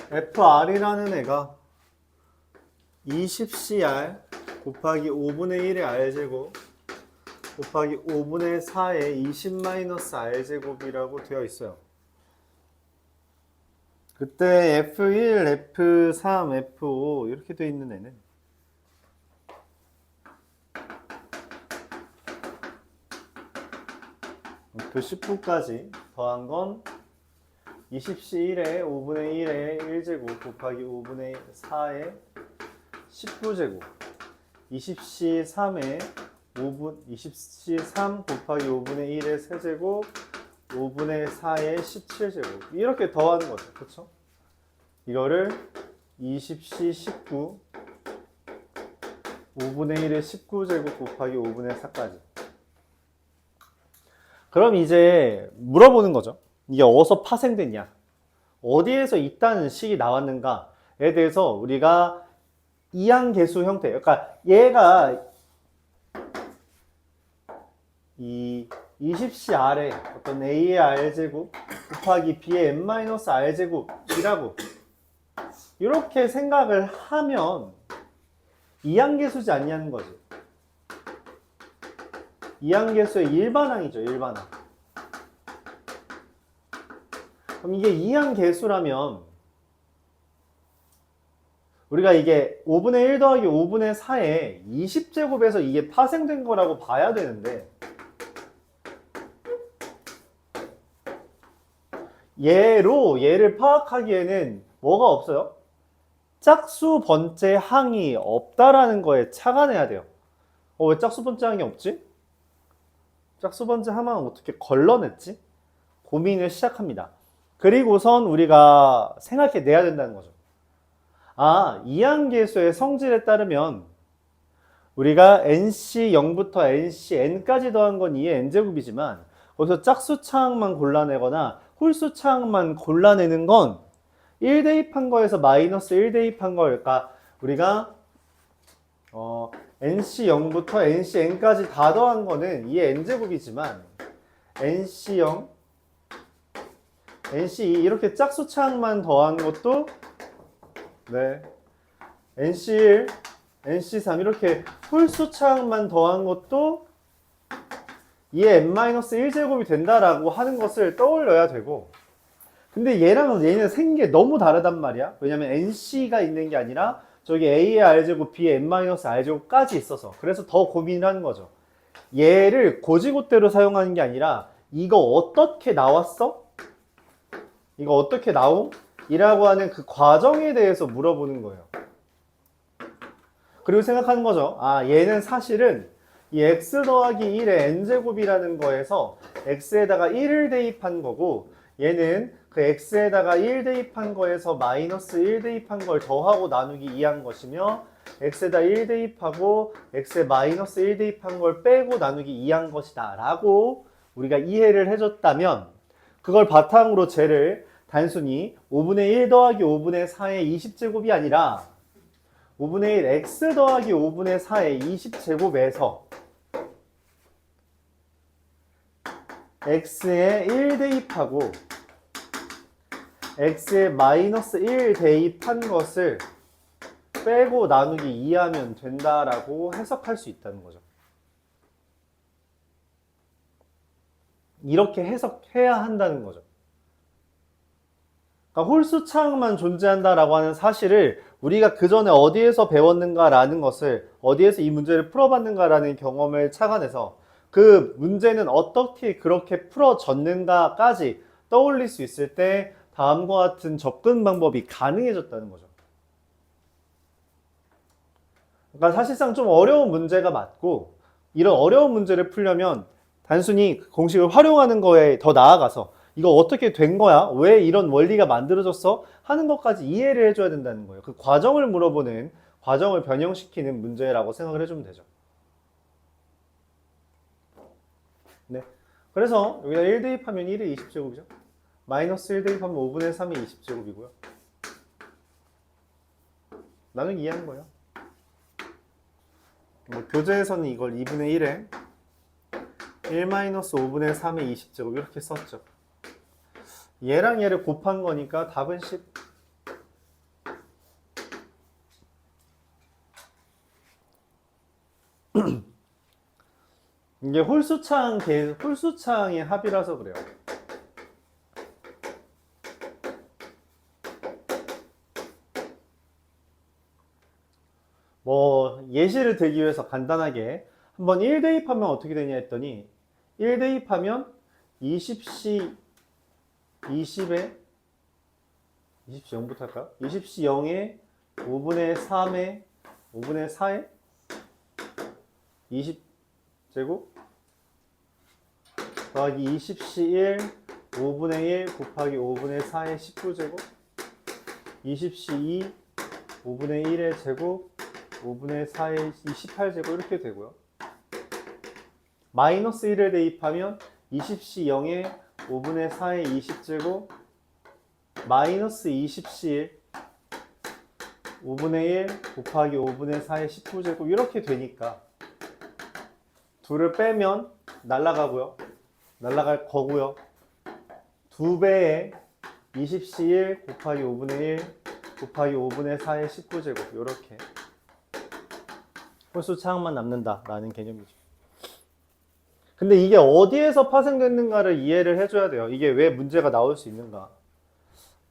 FR이라는 애가 20CR 곱하기 5분의 1의 R제곱 곱하기 5분의 4의 20-R제곱이라고 되어 있어요. 그때 F1, F3, F5 이렇게 되어 있는 애는 F19까지 더한 건 20C1의 5분의 1의 1제곱 곱하기 5분의 4의 19제곱 20C3의 20C3 곱하기 5분의 1의 세제곱 5분의 4의 17제곱 이렇게 더하는 거죠. 그렇죠? 이거를 20C19 5분의 1의 19제곱 곱하기 5분의 4까지. 그럼 이제 물어보는 거죠. 이게 어디서 파생됐냐? 어디에서 있다는 식이 나왔는가에 대해서 우리가 이항계수 형태, 그러니까 얘가 이 20CR의 어떤 A의 R제곱 곱하기 B의 n-R제곱이라고 이렇게 생각을 하면 이항계수지 않냐는 거지. 이항계수의 일반항이죠, 일반항. 그럼 이게 이항계수라면 우리가 이게 5분의 1 더하기 5분의 4에 20제곱에서 이게 파생된 거라고 봐야 되는데 얘를 파악하기에는 뭐가 없어요? 짝수 번째 항이 없다라는 거에 착안해야 돼요. 왜 짝수 번째 항이 없지? 짝수 번째 항은 어떻게 걸러냈지? 고민을 시작합니다. 그리고선 우리가 생각해 내야 된다는 거죠. 이항계수의 성질에 따르면 우리가 nc 0부터 nc n까지 더한 건 2의 n제곱이지만 거기서 짝수 차항만 골라내거나 홀수 차항만 골라내는 건 1 대입한 거에서 마이너스 1 대입한 거니까 우리가 nc 0부터 nc n까지 다 더한 거는 2의 n제곱이지만 nc 0, nc 2 이렇게 짝수 차항만 더한 것도 네, nc 1, nc 3 이렇게 홀수 차항만 더한 것도 2의 n-1제곱이 된다라고 하는 것을 떠올려야 되고 근데 얘는 생긴 게 너무 다르단 말이야. 왜냐면 nc가 있는 게 아니라 저기 a의 r제곱, b의 n-r제곱까지 있어서 그래서 더 고민을 하는 거죠. 얘를 고지고대로 사용하는 게 아니라 이거 어떻게 나왔어? 이거 어떻게 나옴? 이라고 하는 그 과정에 대해서 물어보는 거예요. 그리고 생각하는 거죠. 얘는 사실은 이 x 더하기 1의 n제곱이라는 거에서 x에다가 1을 대입한 거고 얘는 그 x에다가 1 대입한 거에서 마이너스 1 대입한 걸 더하고 나누기 2한 것이며 x에다 1 대입하고 x에 마이너스 1 대입한 걸 빼고 나누기 2한 것이다 라고 우리가 이해를 해줬다면 그걸 바탕으로 쟤를 단순히 5분의 1 더하기 5분의 4의 20제곱이 아니라 5분의 1 x 더하기 5분의 4의 20제곱에서 x에 1 대입하고 x에 마이너스 1 대입한 것을 빼고 나누기 2하면 된다라고 해석할 수 있다는 거죠. 이렇게 해석해야 한다는 거죠. 그러니까 홀수 차항만 존재한다라고 하는 사실을 우리가 그 전에 어디에서 배웠는가라는 것을 어디에서 이 문제를 풀어봤는가라는 경험을 착안해서 그 문제는 어떻게 그렇게 풀어졌는가까지 떠올릴 수 있을 때 다음과 같은 접근 방법이 가능해졌다는 거죠. 그러니까 사실상 좀 어려운 문제가 맞고 이런 어려운 문제를 풀려면 단순히 공식을 활용하는 거에 더 나아가서 이거 어떻게 된 거야? 왜 이런 원리가 만들어졌어? 하는 것까지 이해를 해줘야 된다는 거예요. 그 과정을 물어보는, 과정을 변형시키는 문제라고 생각을 해주면 되죠. 네. 그래서 여기다 1 대입하면 1의 20제곱이죠. 마이너스 1 대입하면 5분의 3의 20제곱이고요. 나누기 2 하는 거예요. 교재에서는 이걸 2분의 1에 1-5분의 3의 20제곱 이렇게 썼죠. 얘랑 얘를 곱한 거니까 답은 10. 이게 홀수창의 합이라서 그래요. 뭐 예시를 들기 위해서 간단하게 한번 1 대입하면 어떻게 되냐 했더니 1 대입하면 20C 20에 20C 0부터 할까요? 20C 0에 5분의 3에 5분의 4에 20제곱 더하기 20C 1 5분의 1 곱하기 5분의 4의 19제곱 20C 2 5분의 1의 제곱 5분의 4의 28제곱 이렇게 되고요. 마이너스 1을 대입하면 20C 0에 5분의 4의 20제곱 마이너스 20C 1 5분의 1 곱하기 5분의 4의 19제곱 이렇게 되니까 둘을 빼면 날라가고요. 날라갈 거고요. 2배의 20C 1 곱하기 5분의 1 곱하기 5분의 4의 19제곱 이렇게 홀수차항만 남는다라는 개념이죠. 근데 이게 어디에서 파생됐는가를 이해를 해줘야 돼요. 이게 왜 문제가 나올 수 있는가.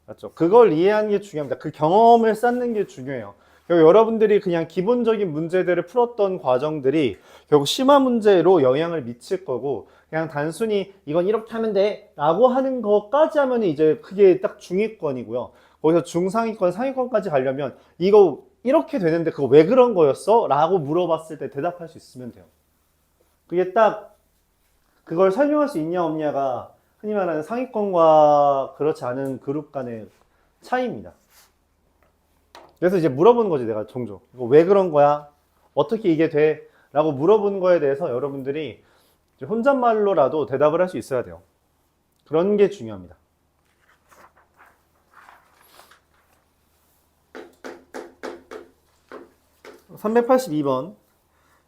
맞죠? 그걸 이해하는 게 중요합니다. 그 경험을 쌓는 게 중요해요. 결국 여러분들이 그냥 기본적인 문제들을 풀었던 과정들이 결국 심화 문제로 영향을 미칠 거고 그냥 단순히 이건 이렇게 하면 돼 라고 하는 것까지 하면 이제 그게 딱 중위권이고요. 거기서 중상위권, 상위권까지 가려면 이거 이렇게 되는데 그거 왜 그런 거였어? 라고 물어봤을 때 대답할 수 있으면 돼요. 그게 딱 그걸 설명할 수 있냐 없냐가 흔히 말하는 상위권과 그렇지 않은 그룹 간의 차이입니다. 그래서 이제 물어보는 거지 내가 종종. 이거 왜 그런 거야? 어떻게 이게 돼? 라고 물어보는 거에 대해서 여러분들이 혼잣말로라도 대답을 할 수 있어야 돼요. 그런 게 중요합니다. 382번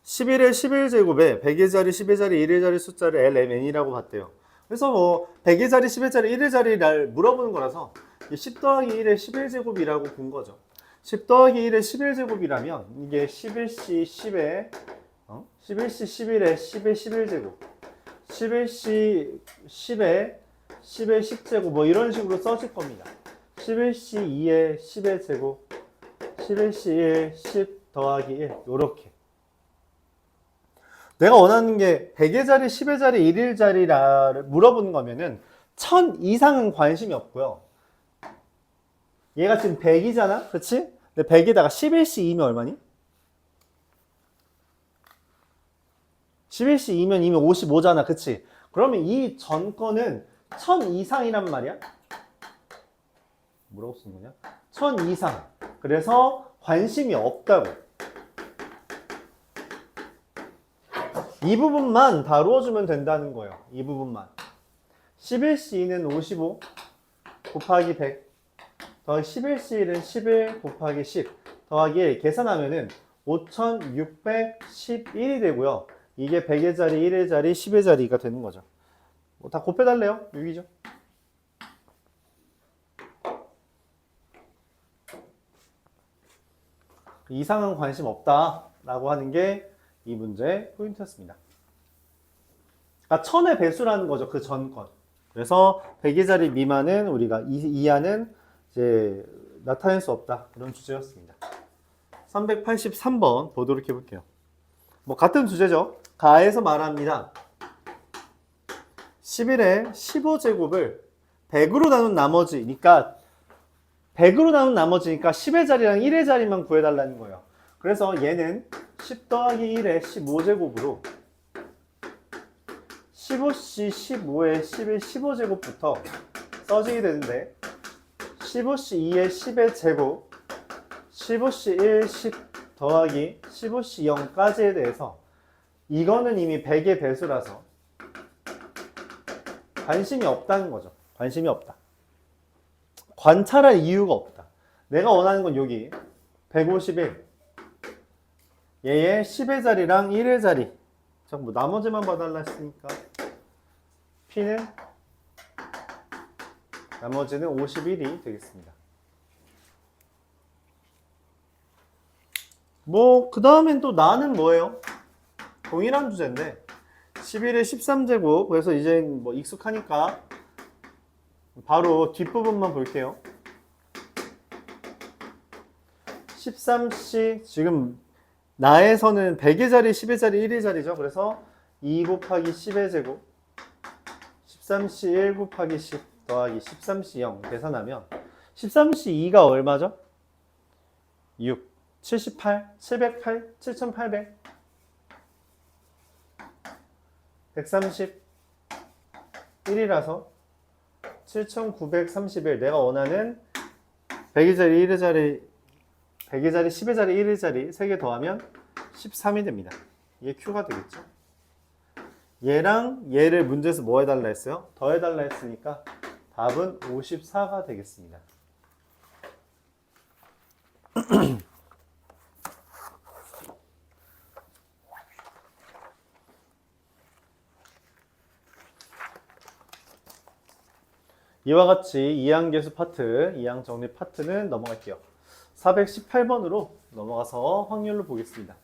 11의 11제곱에 100의 자리, 10의 자리, 1의 자리 숫자를 LMN이라고 봤대요. 그래서 뭐 100의 자리, 10의 자리, 1의 자리를 물어보는 거라서 10 더하기 1의 11제곱이라고 본 거죠. 10 더하기 1의 11제곱이라면 이게 11C 10의 11C 11의 10의 11제곱 11C 10의 10의 10제곱 뭐 이런 식으로 써질 겁니다. 11C 2의 10의 제곱 11C 1 10 더하기 1 요렇게 내가 원하는 게 100의 자리, 10의 자리, 1일 자리를 물어보는 거면은 1000 이상은 관심이 없고요. 얘가 지금 100이잖아? 그치? 근데 100에다가 11C 2면 얼마니? 11C 2면 이미 55잖아. 그치? 그러면 이 전 거는 1000 이상이란 말이야? 뭐라고 쓴 거냐? 1000 이상. 그래서 관심이 없다고. 이 부분만 다루어주면 된다는 거예요. 이 부분만. 11C는 55 곱하기 100 더하기 11C는 11 곱하기 10 더하기 1 계산하면은 5611이 되고요. 이게 100의 자리, 1의 자리, 10의 자리가 되는 거죠. 뭐 다 곱해달래요. 6이죠. 이상은 관심 없다라고 하는 게 이 문제의 포인트였습니다. 그러니까 1000의 배수라는 거죠. 그 전 건. 그래서 100의 자리 미만은 우리가 이하는 이제 나타낼 수 없다. 그런 주제였습니다. 383번 보도록 해볼게요. 뭐 같은 주제죠. 가에서 말합니다. 11의 15제곱을 100으로 나눈 나머지니까 100으로 나눈 나머지니까 10의 자리랑 1의 자리만 구해달라는 거예요. 그래서 얘는 10 더하기 1의 15제곱으로 15C 15의 10의 15제곱부터 써지게 되는데 15C 2의 10의 제곱 15C 1 10 더하기 15C 0까지에 대해서 이거는 이미 100의 배수라서 관심이 없다는 거죠. 관심이 없다. 관찰할 이유가 없다. 내가 원하는 건 여기 151 얘의 10의 자리랑 1의 자리 뭐 나머지만 봐달라 했으니까 P는 나머지는 51이 되겠습니다. 뭐 그 다음엔 또 나는 뭐예요? 동일한 주제인데 11의 13제곱. 그래서 이제 뭐 익숙하니까 바로 뒷부분만 볼게요. 13C 지금 나에서는 100의 자리, 10의 자리, 1의 자리죠. 그래서 2 곱하기 10의 제곱 13C 1 곱하기 10 더하기 13C 0 계산하면 13C 2가 얼마죠? 6 78 708 7800 130 1이라서 7931 내가 원하는 100의 자리, 1의 자리 100의 자리, 10의 자리, 1의 자리 3개 더하면 13이 됩니다. 이게 Q가 되겠죠. 얘랑 얘를 문제에서 뭐 해달라 했어요? 더해달라 했으니까 답은 54가 되겠습니다. 이와 같이 이항계수 파트, 이항 정리 파트는 넘어갈게요. 418번으로 넘어가서 확률로 보겠습니다.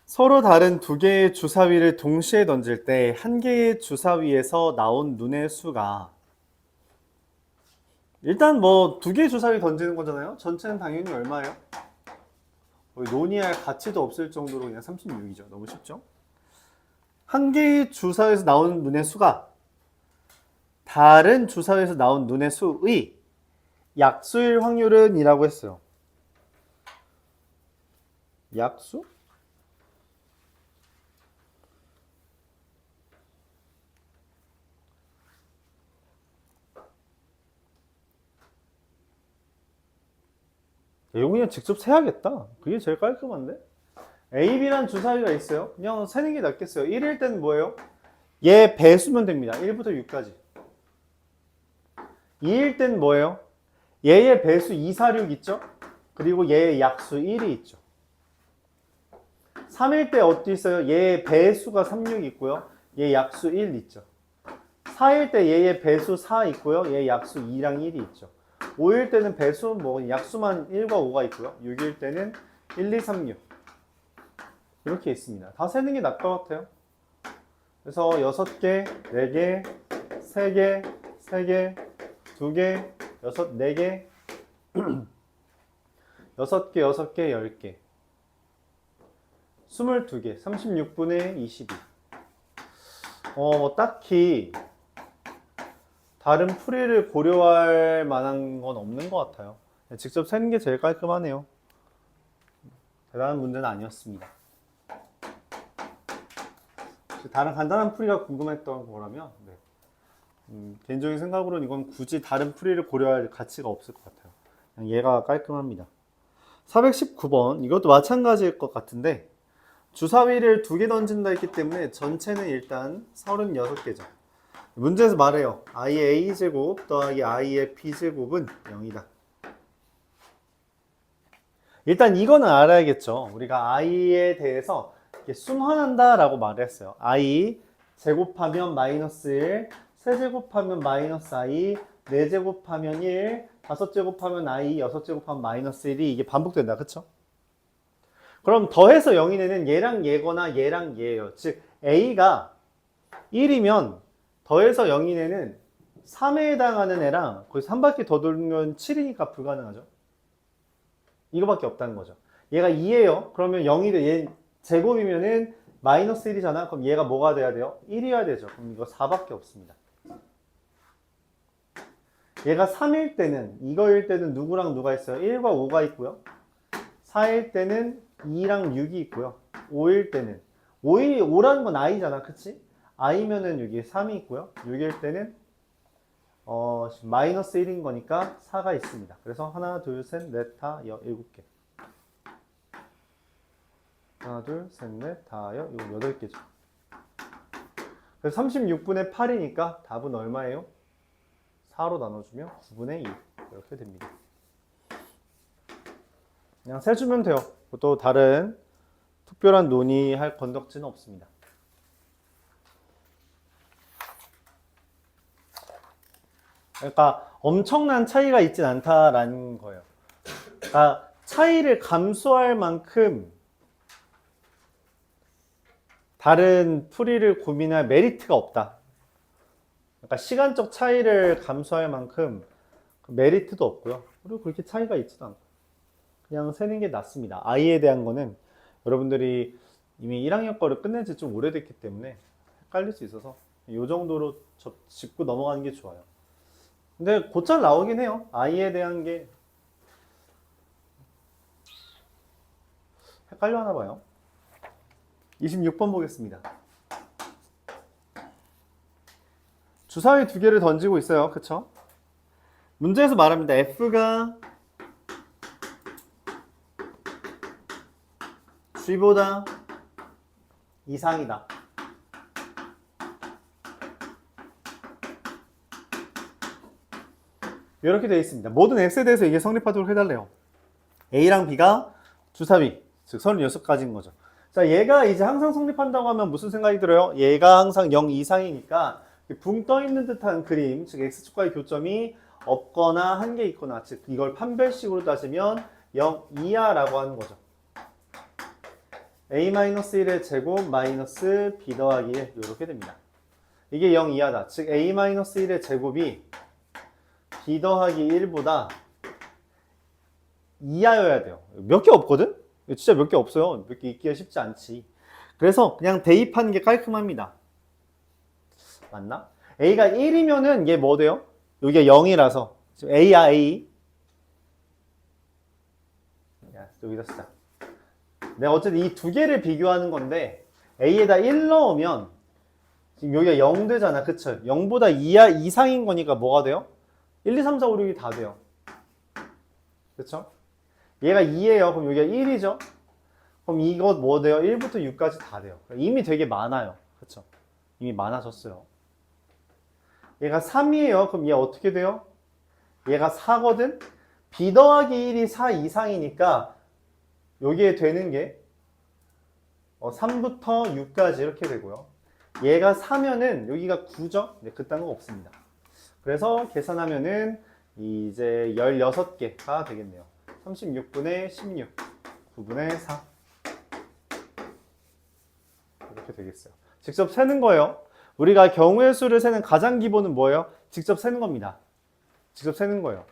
서로 다른 두 개의 주사위를 동시에 던질 때 한 개의 주사위에서 나온 눈의 수가 일단 뭐 두 개의 주사위 던지는 거잖아요. 전체는 당연히 얼마예요? 논의할 가치도 없을 정도로 그냥 36이죠. 너무 쉽죠? 한 개의 주사위에서 나온 눈의 수가 다른 주사위에서 나온 눈의 수의 약수일 확률은 이라고 했어요. 약수? 이거 그냥 직접 세야겠다. 그게 제일 깔끔한데? A, B란 주사위가 있어요. 그냥 세는 게 낫겠어요. 1일 때는 뭐예요? 얘 배수면 됩니다. 1부터 6까지. 2일 때는 뭐예요? 얘의 배수 2, 4, 6 있죠? 그리고 얘의 약수 1이 있죠. 3일 때 어디 있어요? 얘의 배수가 3, 6 있고요. 얘 약수 1 있죠. 4일 때 얘의 배수 4 있고요. 얘 약수 2랑 1이 있죠. 5일 때는 배수 뭐 약수만 1과 5가 있고요. 6일 때는 1, 2, 3, 6 이렇게 있습니다. 다 세는 게 나을 것 같아요. 그래서 6개, 4개, 3개, 3개, 2개, 6, 4개 6개, 6개, 10개 22개, 36분의 22 딱히 다른 풀이를 고려할 만한 건 없는 것 같아요. 직접 세는 게 제일 깔끔하네요. 대단한 문제는 아니었습니다. 다른 간단한 풀이가 궁금했던 거라면 개인적인 생각으로는 이건 굳이 다른 풀이를 고려할 가치가 없을 것 같아요. 그냥 얘가 깔끔합니다. 419번 이것도 마찬가지일 것 같은데 주사위를 2개 던진다 했기 때문에 전체는 일단 36개죠. 문제에서 말해요. i의 a제곱 더하기 i의 b제곱은 0이다. 일단 이거는 알아야겠죠. 우리가 i에 대해서 순환한다 라고 말을 했어요. i 제곱하면 마이너스 1, 세제곱하면 마이너스 i, 4제곱하면 1, 5제곱하면 i, 6제곱하면 마이너스 1이 이게 반복된다. 그쵸? 그럼 더해서 0이 되는 얘랑 얘거나 얘랑 얘예요. 즉 a가 1이면 더해서 0이 되는 3에 해당하는 애랑 거기서 한 바퀴 더 돌면 7이니까 불가능하죠. 이거밖에 없다는 거죠. 얘가 2예요. 그러면 0이 돼. 얘 제곱이면은 마이너스 1이잖아. 그럼 얘가 뭐가 돼야 돼요? 1이어야 되죠. 그럼 이거 4밖에 없습니다. 얘가 3일 때는 이거일 때는 누구랑 누가 있어요? 1과 5가 있고요. 4일 때는 2랑 6이 있고요. 5일 때는 5라는 건 i잖아. 그치? i면은 여기 3이 있고요. 6일 때는 마이너스 1인 거니까 4가 있습니다. 그래서 하나, 둘, 셋, 넷, 다, 7개. 하나, 둘, 셋, 넷, 다, 이거 8개죠. 그래서 36분의 8이니까 답은 얼마예요? 4로 나눠주면 9분의 2 이렇게 됩니다. 그냥 세주면 돼요. 또 다른 특별한 논의할 건덕지는 없습니다. 그러니까 엄청난 차이가 있진 않다라는 거예요. 그러니까 차이를 감수할 만큼 다른 풀이를 고민할 메리트가 없다. 그러니까 시간적 차이를 감수할 만큼 메리트도 없고요. 그리고 그렇게 차이가 있지도 않고 그냥 세는 게 낫습니다. I에 대한 거는 여러분들이 이미 1학년 거를 끝낸 지 좀 오래됐기 때문에 헷갈릴 수 있어서 이 정도로 짚고 넘어가는 게 좋아요. 근데 곧잘 나오긴 해요. I에 대한 게 헷갈려 하나 봐요. 26번 보겠습니다. 주사위 두 개를 던지고 있어요. 그쵸? 문제에서 말합니다. F가 G보다 이상이다. 이렇게 되어 있습니다. 모든 X에 대해서 이게 성립하도록 해달래요. A랑 B가 주사위, 즉 36가지인 거죠. 자, 얘가 이제 항상 성립한다고 하면 무슨 생각이 들어요? 얘가 항상 0 이상이니까 붕 떠 있는 듯한 그림, 즉 X축과의 교점이 없거나 한 개 있거나, 즉 이걸 판별식으로 따지면 0 이하라고 하는 거죠. A-1의 제곱 마이너스 B 더하기 1 이렇게 됩니다. 이게 0 이하다. 즉 A-1의 제곱이 B 더하기 1보다 이하여야 돼요. 몇 개 없거든? 진짜 몇 개 없어요. 몇 개 있기가 쉽지 않지. 그래서 그냥 대입하는 게 깔끔합니다. 맞나? A가 1이면은 얘 뭐 돼요? 여기가 0이라서 A야 A. 야, 여기다 쓰자. 내가 어쨌든 이 두 개를 비교하는 건데 A에다 1 넣으면 지금 여기가 0 되잖아. 그쵸? 0보다 이하 이상인 거니까 뭐가 돼요? 1, 2, 3, 4, 5, 6이 다 돼요. 그쵸? 얘가 2예요. 그럼 여기가 1이죠? 그럼 이거 뭐 돼요? 1부터 6까지 다 돼요. 이미 되게 많아요. 그쵸? 이미 많아졌어요. 얘가 3이에요. 그럼 얘 어떻게 돼요? 얘가 4거든? B 더하기 1이 4 이상이니까 여기에 되는 게 3부터 6까지 이렇게 되고요. 얘가 4면은 여기가 9죠? 네, 그딴 거 없습니다. 그래서 계산하면은 이제 16개가 되겠네요. 36분의 16, 9분의 4 이렇게 되겠어요. 직접 세는 거예요. 우리가 경우의 수를 세는 가장 기본은 뭐예요? 직접 세는 겁니다. 직접 세는 거예요.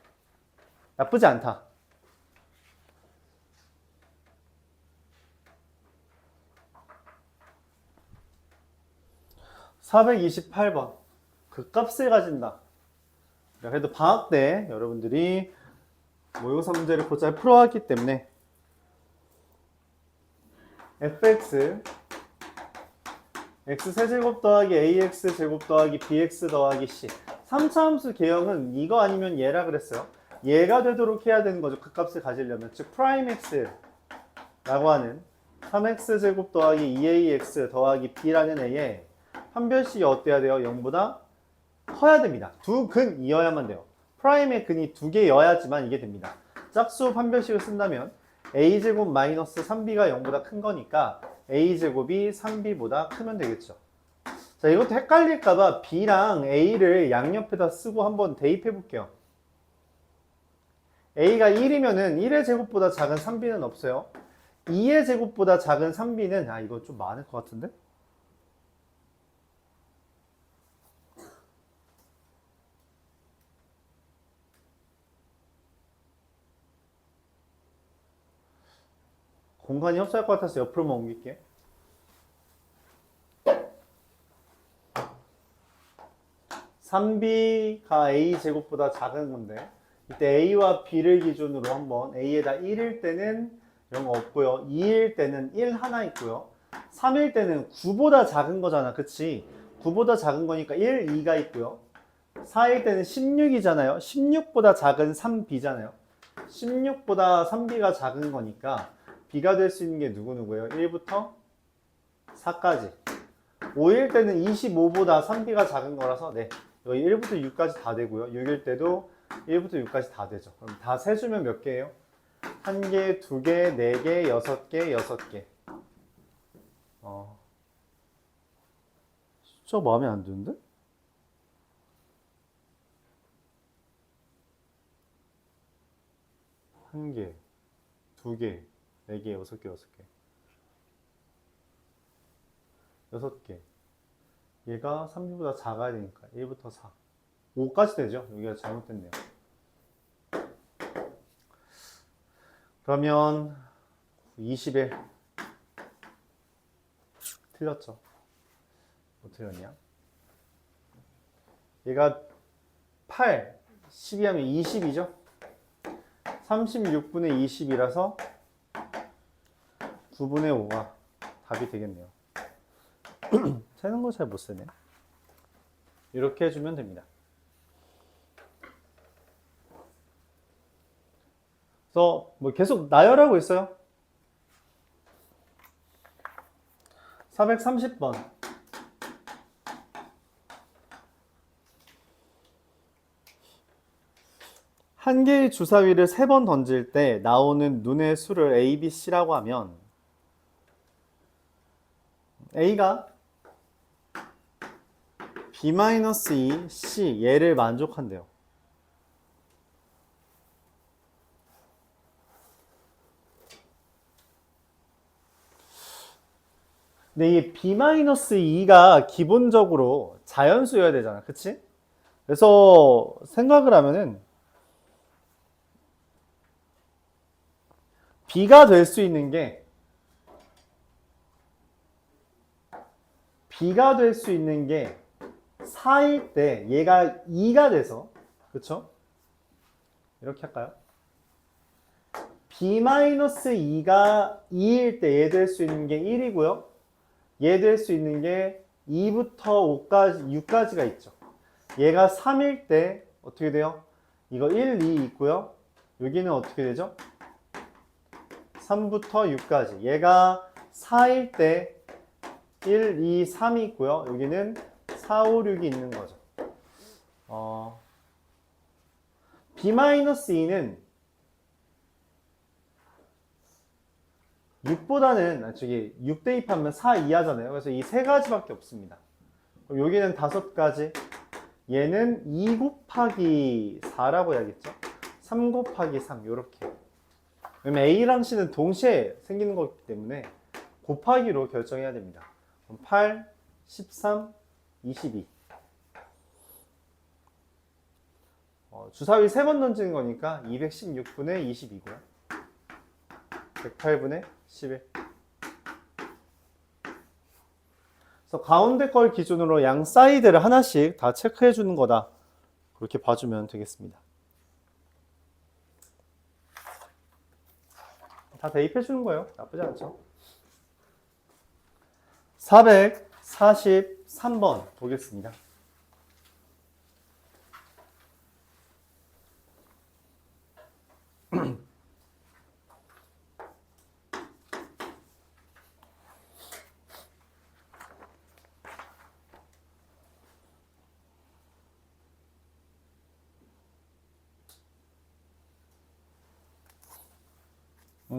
나쁘지 않다. (428번) 그 값을 가진다. 그래도 방학 때 여러분들이 모의고사 문제를 곧잘 풀어왔기 때문에 fx x세제곱 더하기 ax제곱 더하기 bx 더하기 c 3차 함수 개형은 이거 아니면 얘라 그랬어요. 얘가 되도록 해야 되는 거죠. 그 값을 가지려면. 즉 프라임 x라고 하는 3x제곱 더하기 2ax 더하기 b라는 애에 판별식이 어때야 돼요? 0보다 커야 됩니다. 두 근이어야만 돼요. 프라임의 근이 두 개여야지만 이게 됩니다. 짝수 판별식을 쓴다면 a제곱 마이너스 3b가 0보다 큰 거니까 a제곱이 3b보다 크면 되겠죠. 자, 이것도 헷갈릴까봐 b랑 a를 양옆에다 쓰고 한번 대입해 볼게요. a가 1이면은 1의 제곱보다 작은 3b는 없어요. 2의 제곱보다 작은 3b는 이거 좀 많을 것 같은데? 공간이 협소할 것 같아서 옆으로만 옮길게. (3b가) a제곱보다 작은 건데 이때 a와 b를 기준으로 한번 a에다 1일 때는 이런 거 없고요. 2일 때는 1 하나 있고요. 3일 때는 9보다 작은 거잖아. 그치? 9보다 작은 거니까 1, 2가 있고요. 4일 때는 16이잖아요. 16보다 작은 3b잖아요. 16보다 3b가 작은 거니까 b가 될 수 있는 게 누구누구예요? 1부터 4까지. 5일 때는 25보다 3b가 작은 거라서 네, 여기 1부터 6까지 다 되고요. 6일 때도 1부터 6까지 다 되죠. 그럼 다 세주면 몇 개예요? 1개, 2개, 4개, 6개, 6개. 숫자 마음에 안 드는데? 한 개, 두 개, 네 개, 여섯 개, 여섯 개. 여섯 개. 얘가 3보다 작아야 되니까 1부터 4. 5까지 되죠? 여기가 잘못됐네요. 그러면 21. 틀렸죠? 뭐 틀렸냐? 얘가 8, 12 하면 20이죠? 36분의 20이라서 9분의 5가 답이 되겠네요. 세는 거 잘 못 쓰네. 이렇게 해주면 됩니다. 그래서 뭐 계속 나열하고 있어요. 430번. 한 개의 주사위를 3번 던질 때 나오는 눈의 수를 A, B, C라고 하면 A가 B-2, C 얘를 만족한대요. 근데 이 B-2가 기본적으로 자연수여야 되잖아. 그치? 그래서 생각을 하면은 B가 될 수 있는 게 B가 될 수 있는 게 4일 때 얘가 2가 돼서 그쵸? 이렇게 할까요? B-2가 2일 때 얘 될 수 있는 게 1이고요. 얘 될 수 있는 게 2부터 5까지, 6까지가 있죠. 얘가 3일 때 어떻게 돼요? 이거 1, 2 있고요. 여기는 어떻게 되죠? 3부터 6까지. 얘가 4일 때 1, 2, 3이 있고요. 여기는 4, 5, 6이 있는 거죠. B-2는 6보다는, 저기 6 대입하면 4 이하잖아요. 그래서 이 세 가지밖에 없습니다. 그럼 여기는 5가지. 얘는 2 곱하기 4라고 해야겠죠? 3 곱하기 3, 요렇게. 왜냐면 A랑 C는 동시에 생기는 거기 때문에 곱하기로 결정해야 됩니다. 그럼 8, 13, 22. 주사위 3번 던지는 거니까 216분의 22고요. 108분의 11. 그래서 가운데 걸 기준으로 양 사이드를 하나씩 다 체크해 주는 거다. 그렇게 봐주면 되겠습니다. 다 대입해 주는 거예요. 나쁘지 않죠? 443번 보겠습니다.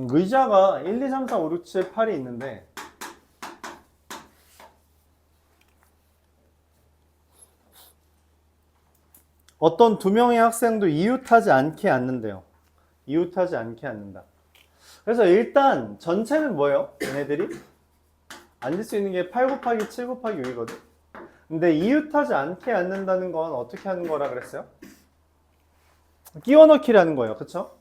의자가 1, 2, 3, 4, 5, 6, 7, 8이 있는데 어떤 두 명의 학생도 이웃하지 않게 앉는데요. 이웃하지 않게 앉는다. 그래서 일단 전체는 뭐예요? 얘네들이 앉을 수 있는 게 8 곱하기 7 곱하기 6이거든. 근데 이웃하지 않게 앉는다는 건 어떻게 하는 거라 그랬어요? 끼워 넣기라는 거예요. 그쵸?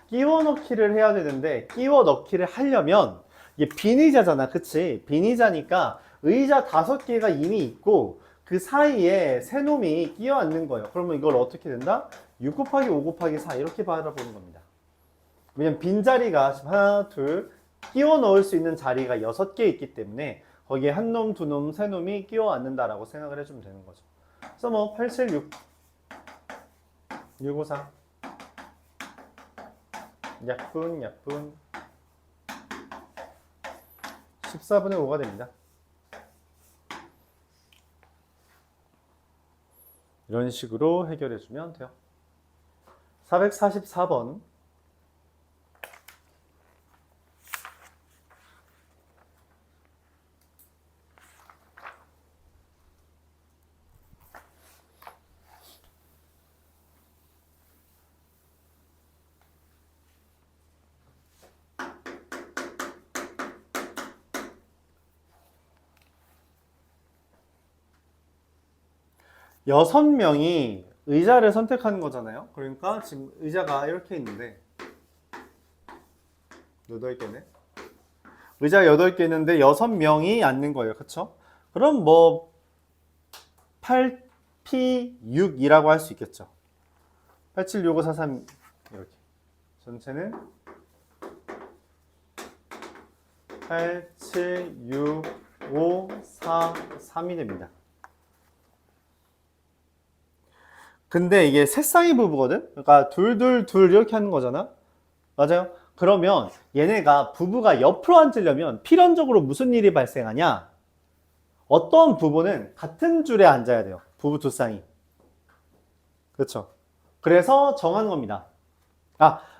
끼워 넣기를 해야 되는데 끼워 넣기를 하려면 이게 빈 의자잖아. 그치? 빈 의자니까 의자 5개가 이미 있고 그 사이에 세 놈이 끼어 앉는 거예요. 그러면 이걸 어떻게 된다? 6 곱하기 5 곱하기 4 이렇게 바라보는 겁니다. 왜냐면 빈자리가 하나, 둘 끼워 넣을 수 있는 자리가 6개 있기 때문에 거기에 한 놈, 두 놈, 세 놈이 끼워 앉는다라고 생각을 해주면 되는 거죠. 그래서 뭐 8, 7, 6, 6, 5, 4 약분 14분의 5가 됩니다. 이런 식으로 해결해 주면 돼요. 444번 6명이 의자를 선택하는 거잖아요. 그러니까 지금 의자가 이렇게 있는데 8개네. 의자가 8개 있는데 6명이 앉는 거예요. 그쵸? 그럼 뭐 8P6이라고 할 수 있겠죠. 876543 이렇게. 전체는 87653이 됩니다. 근데 이게 세 쌍의 부부거든? 그러니까 둘 이렇게 하는 거잖아? 맞아요? 그러면 얘네가 부부가 옆으로 앉으려면 필연적으로 무슨 일이 발생하냐? 어떤 부부는 같은 줄에 앉아야 돼요. 부부 두 쌍이. 그렇죠? 그래서 정하는 겁니다.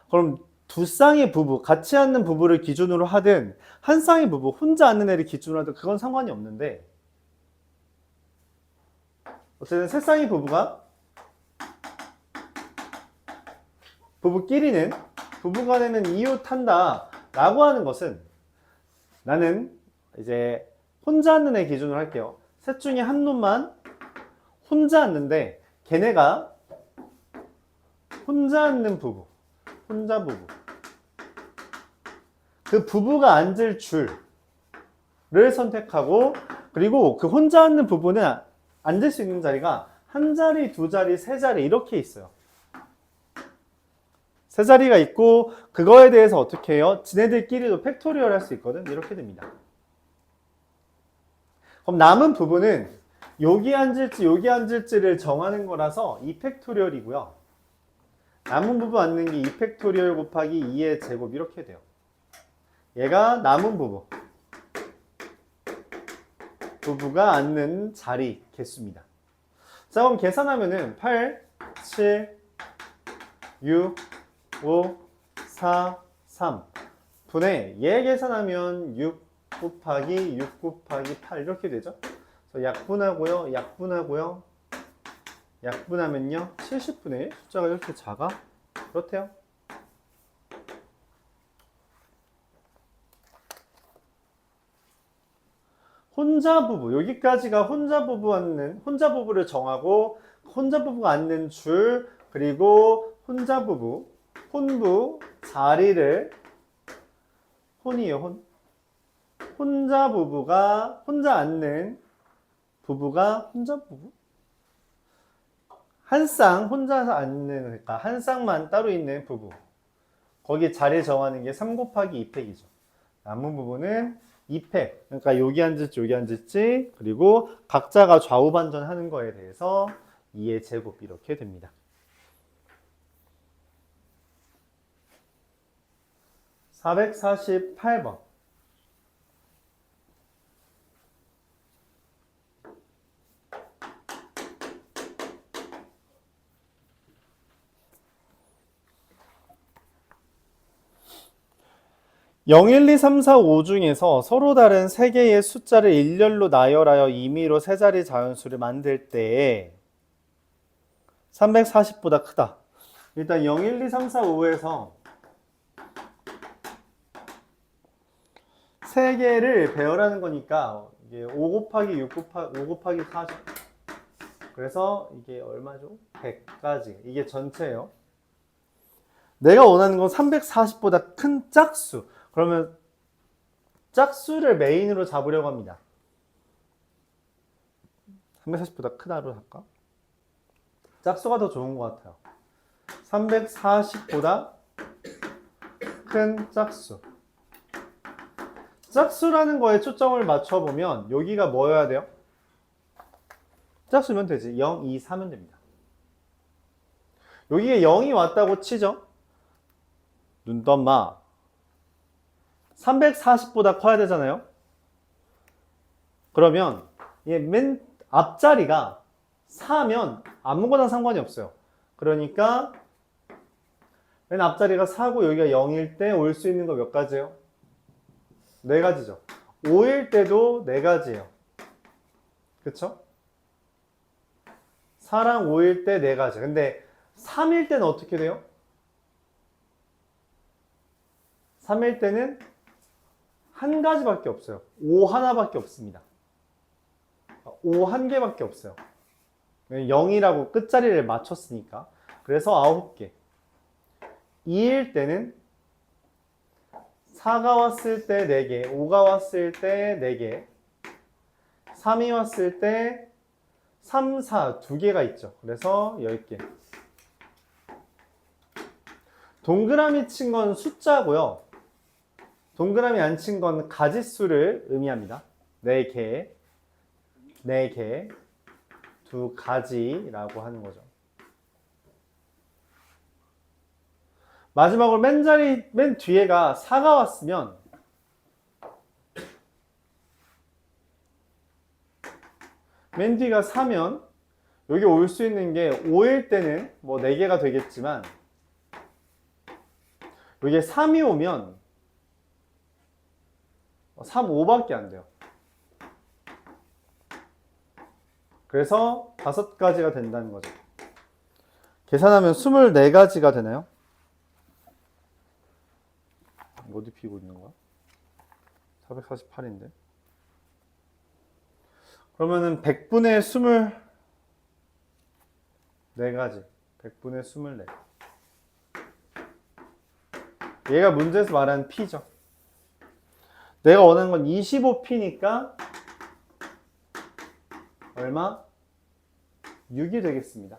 그럼 두 쌍의 부부, 같이 앉는 부부를 기준으로 하든 한 쌍의 부부, 혼자 앉는 애를 기준으로 하든 그건 상관이 없는데 어쨌든 세 쌍의 부부가 부부끼리는 부부간에는 이웃한다 라고 하는 것은 나는 이제 혼자 앉는 애 기준으로 할게요. 셋 중에 한 놈만 혼자 앉는데 걔네가 혼자 앉는 부부, 혼자 부부. 그 부부가 앉을 줄을 선택하고 그리고 그 혼자 앉는 부부는 앉을 수 있는 자리가 한 자리, 두 자리, 세 자리 이렇게 있어요. 세 자리가 있고 그거에 대해서 어떻게 해요? 지네들끼리도 팩토리얼 할 수 있거든. 이렇게 됩니다. 그럼 남은 부분은 여기 앉을지 여기 앉을지를 정하는 거라서 2팩토리얼이고요. 남은 부분 앉는 게 2팩토리얼 곱하기 2의 제곱 이렇게 돼요. 얘가 남은 부부가 앉는 자리 개수입니다. 자, 그럼 계산하면은 8, 7, 6, 5, 4, 3 분의 얘 계산하면 6 곱하기 6 곱하기 8 이렇게 되죠. 그래서 약분하고요. 약분하면요. 70분의 1 숫자가 이렇게 작아. 그렇대요. 혼자 부부, 여기까지가 혼자 부부를 정하고 혼자 부부가 앉는 줄, 그리고 혼자 부부, 혼부 자리를 혼이에요. 혼자 부부가 혼자 앉는 부부가 혼자 부부? 한 쌍 혼자서 앉는, 그러니까 한 쌍만 따로 있는 부부. 거기 자리 정하는 게 3 곱하기 2팩이죠. 남은 부분은 2팩. 그러니까 여기 앉을지, 그리고 각자가 좌우 반전하는 거에 대해서 2의 제곱 이렇게 됩니다. 448번. (0, 1, 2, 3, 4, 5) 중에서 서로 다른 3개의 숫자를 일렬로 나열하여 임의로 세 자리 자연수를 만들 때 340보다 크다. 일단 0, 1, 2, 3, 4, 5에서 3개를 배열하는 거니까 이게 5 곱하기 6 곱하기 5 곱하기 40. 그래서 이게 얼마죠? 100까지. 이게 전체예요. 내가 원하는 건 340보다 큰 짝수. 그러면 짝수를 메인으로 잡으려고 합니다. 340보다 크다로 할까? 짝수가 더 좋은 것 같아요. 340보다 큰 짝수. 짝수라는 거에 초점을 맞춰보면 여기가 뭐여야 돼요? 짝수면 되지. 0, 2, 3면 됩니다. 여기에 0이 왔다고 치죠? 눈떠마 340보다 커야 되잖아요. 그러면 맨 앞자리가 4면 아무거나 상관이 없어요. 그러니까 맨 앞자리가 4고 여기가 0일 때 올 수 있는 거 몇 가지예요? 4가지죠. 5일 때도 4가지예요. 그쵸? 4랑 5일 때 4가지. 근데 3일 때는 어떻게 돼요? 3일 때는 한 가지밖에 없어요. 5 하나밖에 없습니다. 5 한 개밖에 없어요. 0이라고 끝자리를 맞췄으니까. 그래서 9개. 2일 때는 4가 왔을 때 4개, 5가 왔을 때 4개, 3이 왔을 때 3, 4 2개가 있죠. 그래서 10개. 동그라미 친 건 숫자고요. 동그라미 안 친 건 가지수를 의미합니다. 4개, 4개, 2가지라고 하는 거죠. 마지막으로 맨 뒤에가 4가 왔으면 맨 뒤가 4면 여기 올 수 있는 게 5일 때는 뭐 4개가 되겠지만 여기에 3이 오면 3, 5밖에 안 돼요. 그래서 5가지가 된다는 거죠. 계산하면 24가지가 되나요? 어디 피고 있는 거야? 448인데. 그러면은 100분의 24가지. 100분의 24. 얘가 문제에서 말하는 P죠. 내가 원하는 건 25P니까 얼마? 6이 되겠습니다.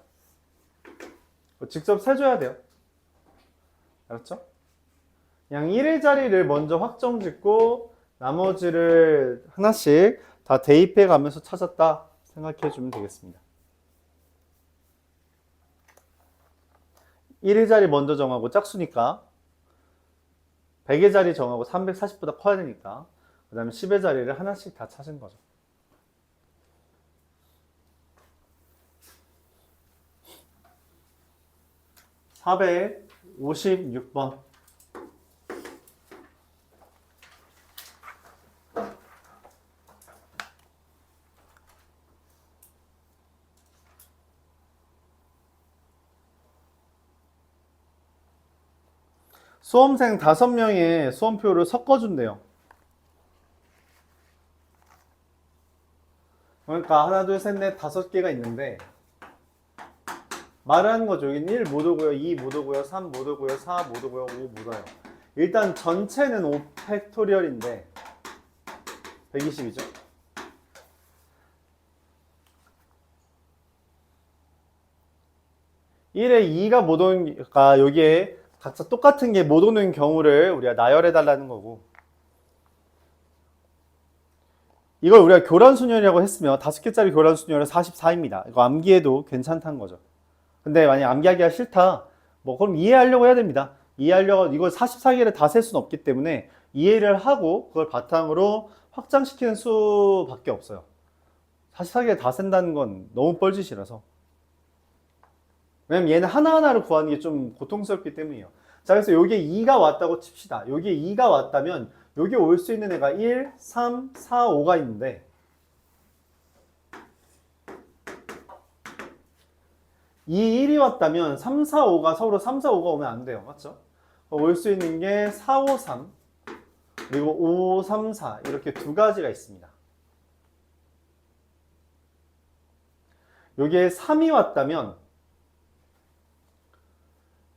직접 세줘야 돼요. 알았죠? 그냥 1의 자리를 먼저 확정 짓고 나머지를 하나씩 다 대입해 가면서 찾았다 생각해 주면 되겠습니다. 1의 자리 먼저 정하고 짝수니까 100의 자리 정하고 340보다 커야 되니까 그 다음에 10의 자리를 하나씩 다 찾은 거죠. (456번) 수험생 5명의 수험표를 섞어준대요. 그러니까 하나, 둘, 셋, 넷, 5개가 있는데 말하는 거죠. 여기는 1 못 오고요, 2 못 오고요, 3 못 오고요, 4 못 오고요, 5 못 와요. 일단 전체는 5팩토리얼인데 120이죠. (1에) 2가 못 오니까 여기에 각자 똑같은 게 못 오는 경우를 우리가 나열해 달라는 거고, 이걸 우리가 교란순열이라고 했으면 5개짜리 교란순열은 44입니다. 이거 암기해도 괜찮다는 거죠. 근데 만약 암기하기가 싫다, 뭐 그럼 이해하려고 해야 됩니다. 이해하려고, 이걸 44개를 다 셀 수는 없기 때문에 이해를 하고 그걸 바탕으로 확장시키는 수밖에 없어요. 44개를 다 센다는 건 너무 뻘짓이라서. 왜냐면 얘는 하나하나를 구하는 게 좀 고통스럽기 때문이에요. 자, 그래서 여기에 2가 왔다고 칩시다. 여기에 2가 왔다면 여기에 올 수 있는 애가 1, 3, 4, 5가 있는데 2, 1이 왔다면 3, 4, 5가 서로 3, 4, 5가 오면 안 돼요. 맞죠? 올 수 있는 게 4, 5, 3 그리고 5, 3, 4 이렇게 2가지가 있습니다. 여기에 3이 왔다면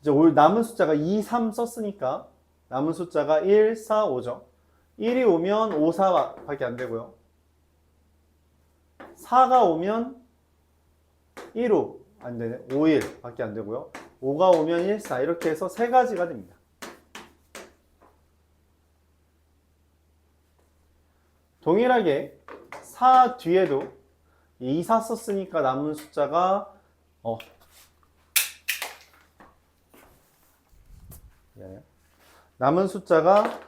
이제 남은 숫자가 2, 3 썼으니까 남은 숫자가 1, 4, 5죠. 1이 오면 5, 4밖에 안 되고요. 4가 오면 1, 5 안 되네. 5, 1밖에 안 되고요. 5가 오면 1, 4 이렇게 해서 3가지가 됩니다. 동일하게 4 뒤에도 2, 4 썼으니까 남은 숫자가 남은 숫자가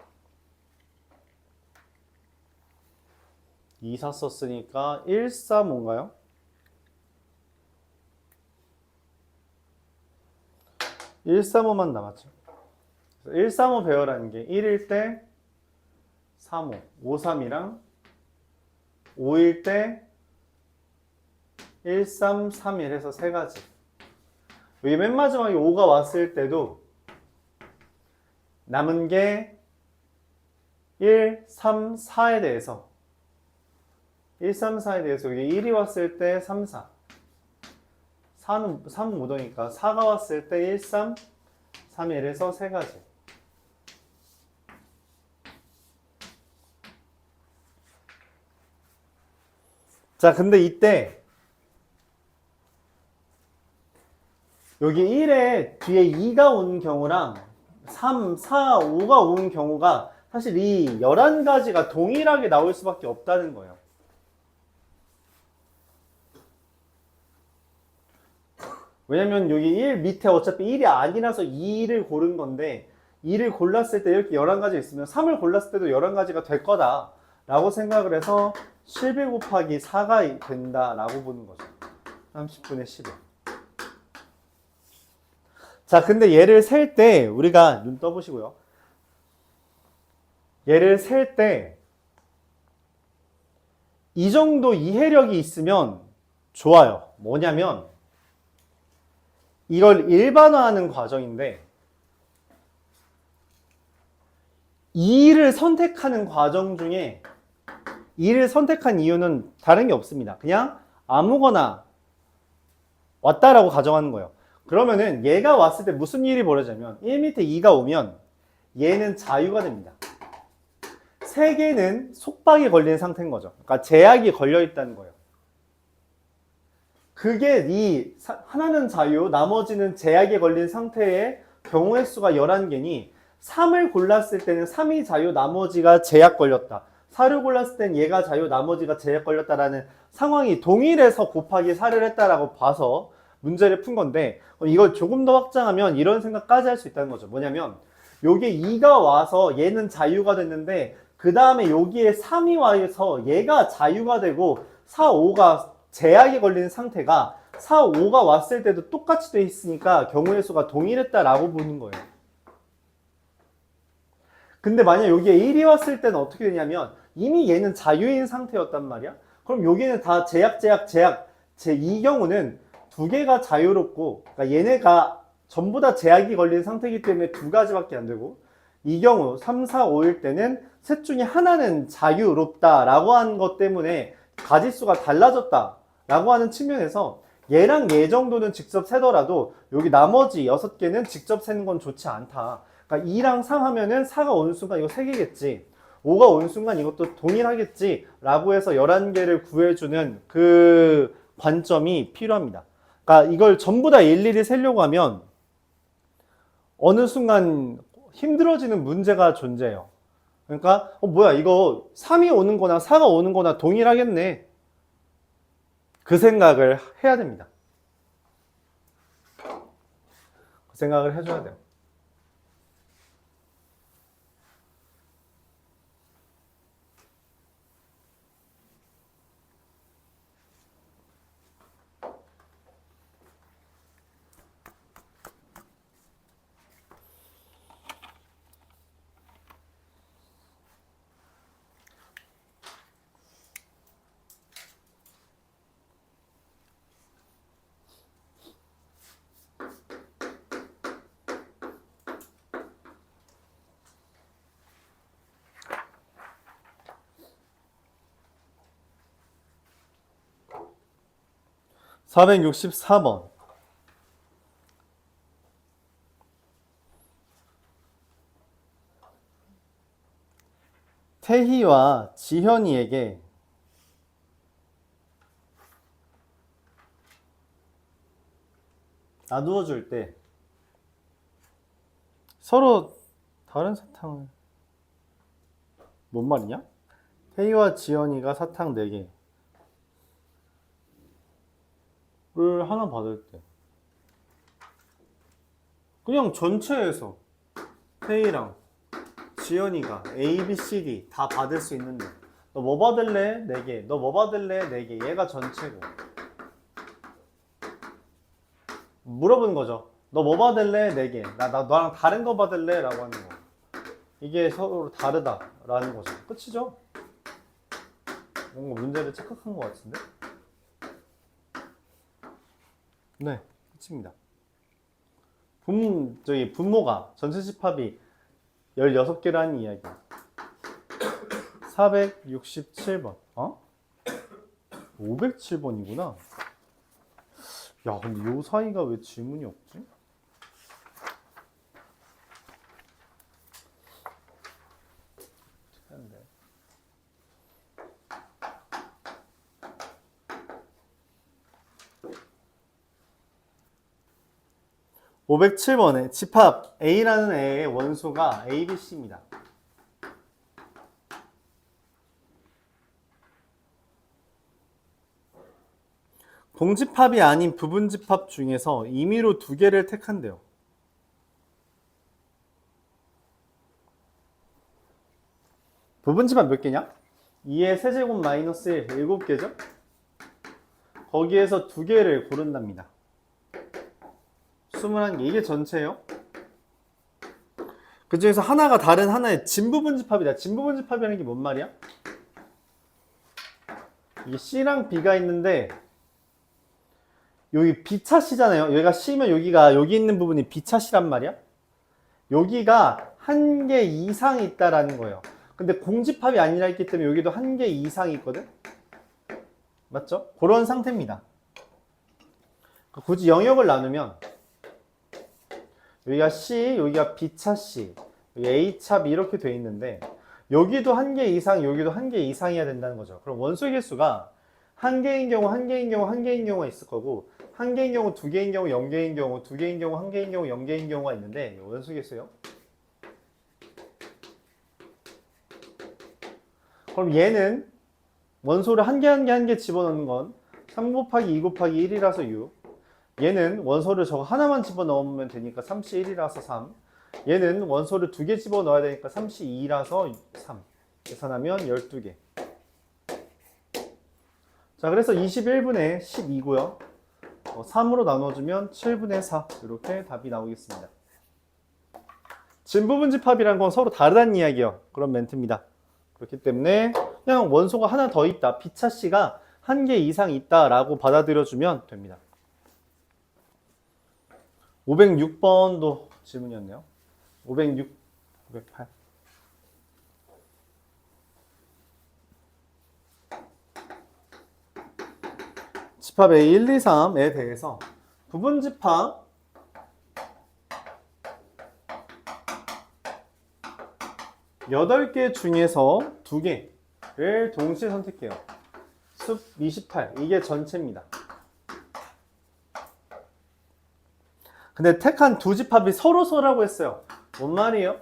2, 4 썼으니까 1, 4 뭔가요? 1, 3, 5만 남았죠. 1, 3, 5 배열하는 게 1일 때 3, 5, 5, 3이랑 5일 때 1, 3, 3, 1 해서 3가지. 여기 맨 마지막에 5가 왔을 때도 남은 게 1, 3, 4에 대해서 1, 3, 4에 대해서 여기 1이 왔을 때 3, 4 3은 못 오니까 4가 왔을 때 1, 3, 3, 1에서 세 가지. 자, 근데 이때 여기 1에 뒤에 2가 온 경우랑 3, 4, 5가 온 경우가 사실 이 11가지가 동일하게 나올 수밖에 없다는 거예요. 왜냐면 여기 1 밑에 어차피 1이 아니라서 2를 고른 건데 2를 골랐을 때 이렇게 11가지 있으면 3을 골랐을 때도 11가지가 될 거다 라고 생각을 해서 11 곱하기 4가 된다 라고 보는 거죠. 30분의 11. 자, 근데 얘를 셀 때 우리가 눈 떠보시고요. 얘를 셀 때 이 정도 이해력이 있으면 좋아요. 뭐냐면 이걸 일반화하는 과정인데 2를 선택하는 과정 중에 2를 선택한 이유는 다른 게 없습니다. 그냥 아무거나 왔다라고 가정하는 거예요. 그러면은 얘가 왔을 때 무슨 일이 벌어지냐면 1 밑에 2가 오면 얘는 자유가 됩니다. 3개는 속박이 걸린 상태인 거죠. 그러니까 제약이 걸려 있다는 거예요. 그게 이 하나는 자유, 나머지는 제약에 걸린 상태의 경우의 수가 11개니 3을 골랐을 때는 3이 자유, 나머지가 제약 걸렸다. 4를 골랐을 때는 얘가 자유, 나머지가 제약 걸렸다라는 상황이 동일해서 곱하기 4를 했다라고 봐서 문제를 푼 건데 이걸 조금 더 확장하면 이런 생각까지 할 수 있다는 거죠. 뭐냐면 요게 2가 와서 얘는 자유가 됐는데 그 다음에 여기에 3이 와서 얘가 자유가 되고 4, 5가 제약이 걸린 상태가 4, 5가 왔을 때도 똑같이 돼 있으니까 경우의 수가 동일했다라고 보는 거예요. 근데 만약 여기에 1이 왔을 때는 어떻게 되냐면 이미 얘는 자유인 상태였단 말이야. 그럼 여기는 다 제약 이 경우는 두 개가 자유롭고 그러니까 얘네가 전부 다 제약이 걸린 상태이기 때문에 두 가지밖에 안 되고 이 경우 3, 4, 5일 때는 셋 중에 하나는 자유롭다라고 한 것 때문에 가지수가 달라졌다 라고 하는 측면에서 얘랑 얘 정도는 직접 세더라도 여기 나머지 6개는 직접 세는 건 좋지 않다. 그러니까 2랑 3 하면은 4가 오는 순간 이거 3개겠지. 5가 오는 순간 이것도 동일하겠지. 라고 해서 11개를 구해주는 그 관점이 필요합니다. 그러니까 이걸 전부 다 일일이 세려고 하면 어느 순간 힘들어지는 문제가 존재해요. 그러니까 뭐야 이거 3이 오는 거나 4가 오는 거나 동일하겠네. 그 생각을 해야 됩니다. 그 생각을 해줘야 돼요. (464번) 태희와 지현이에게 나누어 줄 때 서로 다른 사탕을 뭔 말이냐? 태희와 지현이가 사탕 4개를 하나 받을 때 그냥 전체에서 태희랑 지연이가 A, B, C, D 다 받을 수 있는데 너 뭐 받을래? 4개. 너 뭐 받을래? 4개. 얘가 전체고 물어보는 거죠. 너 뭐 받을래? 4개. 너랑 다른 거 받을래? 라고 하는 거. 이게 서로 다르다 라는 거죠. 끝이죠? 뭔가 문제를 착각한 것 같은데? 네, 끝입니다. 분모가 전체 집합이 16개라는 이야기. 467번. 507번이구나. 야, 근데 요 사이가 왜 지문이 없지? 어떻게 하는데? 507번에 집합 A라는 애의 원소가 A, B, C입니다. 동집합이 아닌 부분집합 중에서 임의로 두 개를 택한대요. 부분집합 몇 개냐? 2의 세제곱 마이너스 1, 7개죠? 거기에서 두 개를 고른답니다. 21개, 이게 전체예요. 그 중에서 하나가 다른 하나의 진부분집합이다. 진부분집합이라는 게 뭔 말이야? 이게 C랑 B가 있는데 여기 B차 C잖아요. 여기가 C면 여기 있는 부분이 B차 C란 말이야. 여기가 한 개 이상이 있다라는 거예요. 근데 공집합이 아니라 있기 때문에 여기도 한 개 이상이 있거든? 맞죠? 그런 상태입니다. 굳이 영역을 나누면 여기가 C, 여기가 B차 C, 여기 A차 B 이렇게 돼 있는데 여기도 한 개 이상, 여기도 한 개 이상이어야 된다는 거죠. 그럼 원소의 개수가 한 개인 경우, 한 개인 경우, 한 개인 경우가 있을 거고 한 개인 경우, 두 개인 경우, 0개인 경우, 두 개인 경우, 한 개인 경우, 0개인 경우가 있는데 원소 개수요. 그럼 얘는 원소를 한 개 한 개 집어넣는 건 3 곱하기 2 곱하기 1이라서 6. 얘는 원소를 저거 하나만 집어넣으면 되니까 3C1이라서 3. 얘는 원소를 두 개 집어넣어야 되니까 3C2라서 3. 계산하면 12개. 자, 그래서 21분의 12고요. 3으로 나눠주면 7분의 4. 이렇게 답이 나오겠습니다. 진부분집합이란 건 서로 다르다는 이야기예요. 그런 멘트입니다. 그렇기 때문에 그냥 원소가 하나 더 있다. B차 C가 한 개 이상 있다라고 받아들여주면 됩니다. 506번도 질문이었네요. 506, 508. 집합 A 1, 2, 3에 대해서 부분집합 여덟 개 중에서 두 개를 동시에 선택해요. 숲 28, 이게 전체입니다. 근데 택한 두 집합이 서로서라고 했어요. 뭔 말이에요?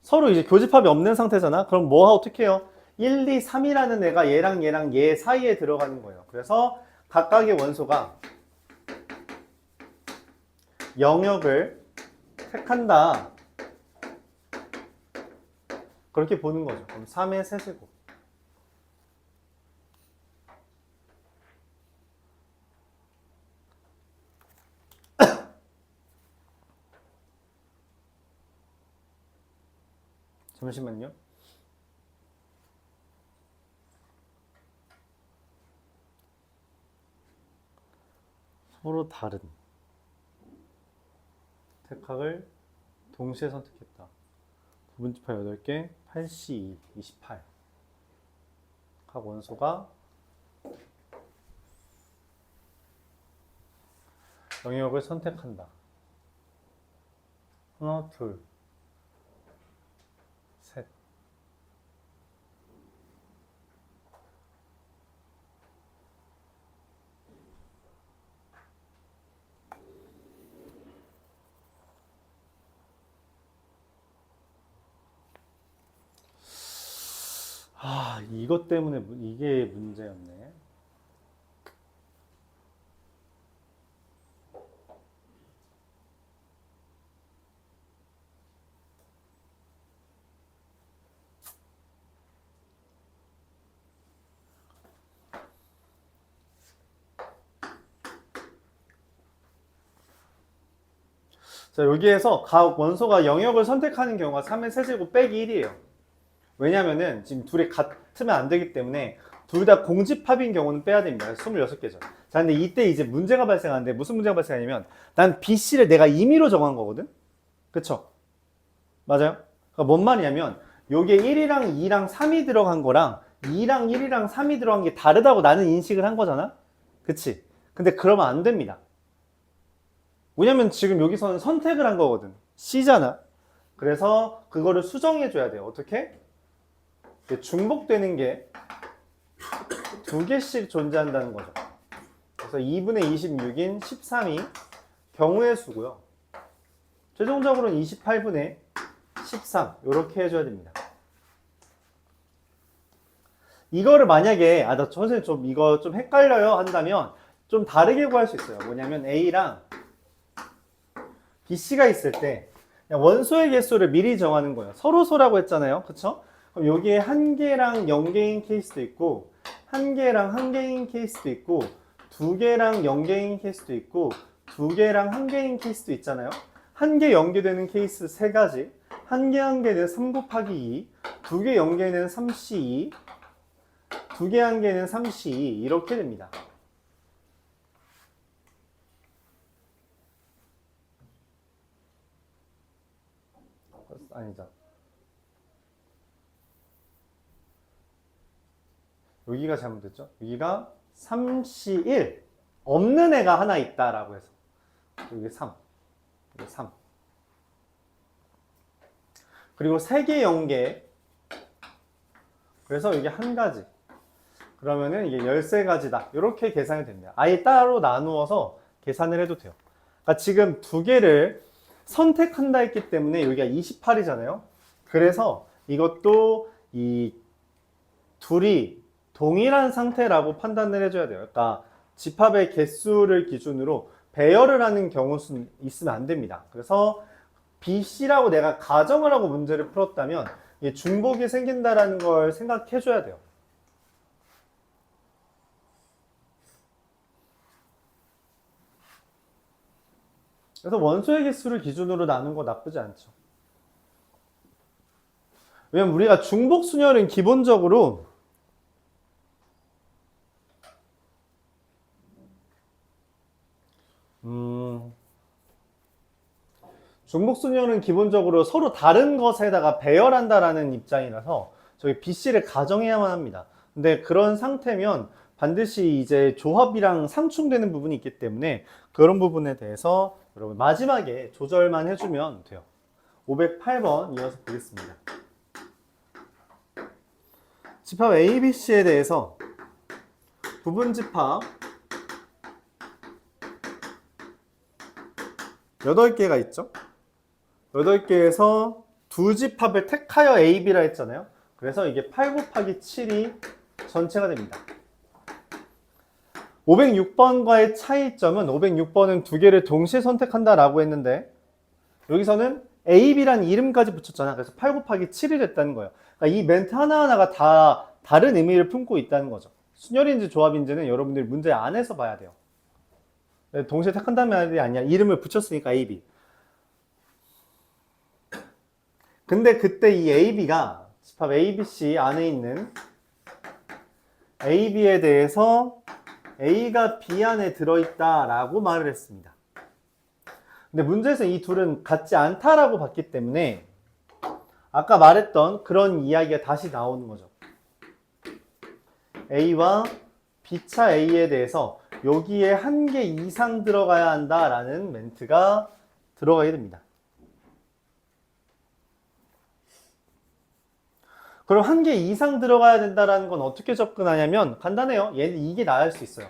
서로 이제 교집합이 없는 상태잖아. 그럼 뭐가 어떻게 해요? 1, 2, 3이라는 애가 얘랑 얘 사이에 들어가는 거예요. 그래서 각각의 원소가 영역을 택한다. 그렇게 보는 거죠. 그럼 3의 세제곱. 잠시만요. 서로 다른 택각을 동시에 선택했다. 부분집합 8개, 8C2, 28. 각 원소가 영역을 선택한다. 하나, 둘, 셋. 이것 때문에 이게 문제였네. 자, 여기에서 각 원소가 영역을 선택하는 경우가 3의 세제곱 빼기 1이에요. 왜냐면은 지금 둘이 같으면 안 되기 때문에 둘 다 공집합인 경우는 빼야 됩니다. 26개죠. 자, 근데 이때 이제 문제가 발생하는데 무슨 문제가 발생하냐면 난 BC를 내가 임의로 정한 거거든? 그쵸? 맞아요? 그러니까 뭔 말이냐면 여기에 1이랑 2랑 3이 들어간 거랑 2랑 1이랑 3이 들어간 게 다르다고 나는 인식을 한 거잖아? 그치? 근데 그러면 안 됩니다. 왜냐면 지금 여기서는 선택을 한 거거든. C잖아. 그래서 그거를 수정해 줘야 돼요. 어떻게? 중복되는 게 두 개씩 존재한다는 거죠. 그래서 2분의 26인 13이 경우의 수고요. 최종적으로는 28분의 13 이렇게 해줘야 됩니다. 이거를 만약에 나 선생님 좀 이거 좀 헷갈려요 한다면 좀 다르게 구할 수 있어요. 뭐냐면 A랑 BC가 있을 때 그냥 원소의 개수를 미리 정하는 거예요. 서로소라고 했잖아요. 그쵸? 그럼 여기에 한 개랑 0개인 케이스도 있고 한 개랑 한 개인 케이스도 있고 두 개랑 0개인 케이스도 있고 두 개랑 한 개인 케이스도 있잖아요. 한 개 연계되는 케이스 세 가지, 한 개는 3 곱하기 2, 두 개 연계는 3C2, 두 개 한 개는 3C2 이렇게 됩니다. 아니죠. 여기가 잘못됐죠? 여기가 3C1 없는 애가 하나 있다라고 해서 여기 3 여기 3 그리고 3개 연계 그래서 이게 한 가지 그러면은 이게 13가지다 이렇게 계산이 됩니다. 아예 따로 나누어서 계산을 해도 돼요. 그러니까 지금 두 개를 선택한다 했기 때문에 여기가 28이잖아요. 그래서 이것도 이 둘이 동일한 상태라고 판단을 해줘야 돼요. 그러니까 집합의 개수를 기준으로 배열을 하는 경우는 있으면 안 됩니다. 그래서 BC라고 내가 가정을 하고 문제를 풀었다면 중복이 생긴다라는 걸 생각해 줘야 돼요. 그래서 원소의 개수를 기준으로 나눈 거 나쁘지 않죠. 왜냐면 우리가 중복 순열은 기본적으로 중복 순열은 기본적으로 서로 다른 것에다가 배열한다라는 입장이라서 저희 BC를 가정해야만 합니다. 근데 그런 상태면 반드시 이제 조합이랑 상충되는 부분이 있기 때문에 그런 부분에 대해서 여러분 마지막에 조절만 해주면 돼요. 508번 이어서 보겠습니다. 집합 ABC에 대해서 부분 집합 8개가 있죠. 8개에서 두 집합을 택하여 AB라 했잖아요. 그래서 이게 8 곱하기 7이 전체가 됩니다. 506번과의 차이점은 506번은 두 개를 동시에 선택한다라고 했는데 여기서는 AB라는 이름까지 붙였잖아. 그래서 8 곱하기 7이 됐다는 거예요. 그러니까 이 멘트 하나하나가 다 다른 의미를 품고 있다는 거죠. 순열인지 조합인지는 여러분들이 문제 안에서 봐야 돼요. 동시에 택한다는 말이 아니야. 이름을 붙였으니까 AB. 근데 그때 이 AB가 집합 ABC 안에 있는 AB에 대해서 A가 B 안에 들어있다라고 말을 했습니다. 근데 문제에서 이 둘은 같지 않다라고 봤기 때문에 아까 말했던 그런 이야기가 다시 나오는 거죠. A와 B차 A에 대해서 여기에 한 개 이상 들어가야 한다라는 멘트가 들어가게 됩니다. 그럼 한 개 이상 들어가야 된다는 건 어떻게 접근하냐면 간단해요. 얘는 이게 나을 수 있어요.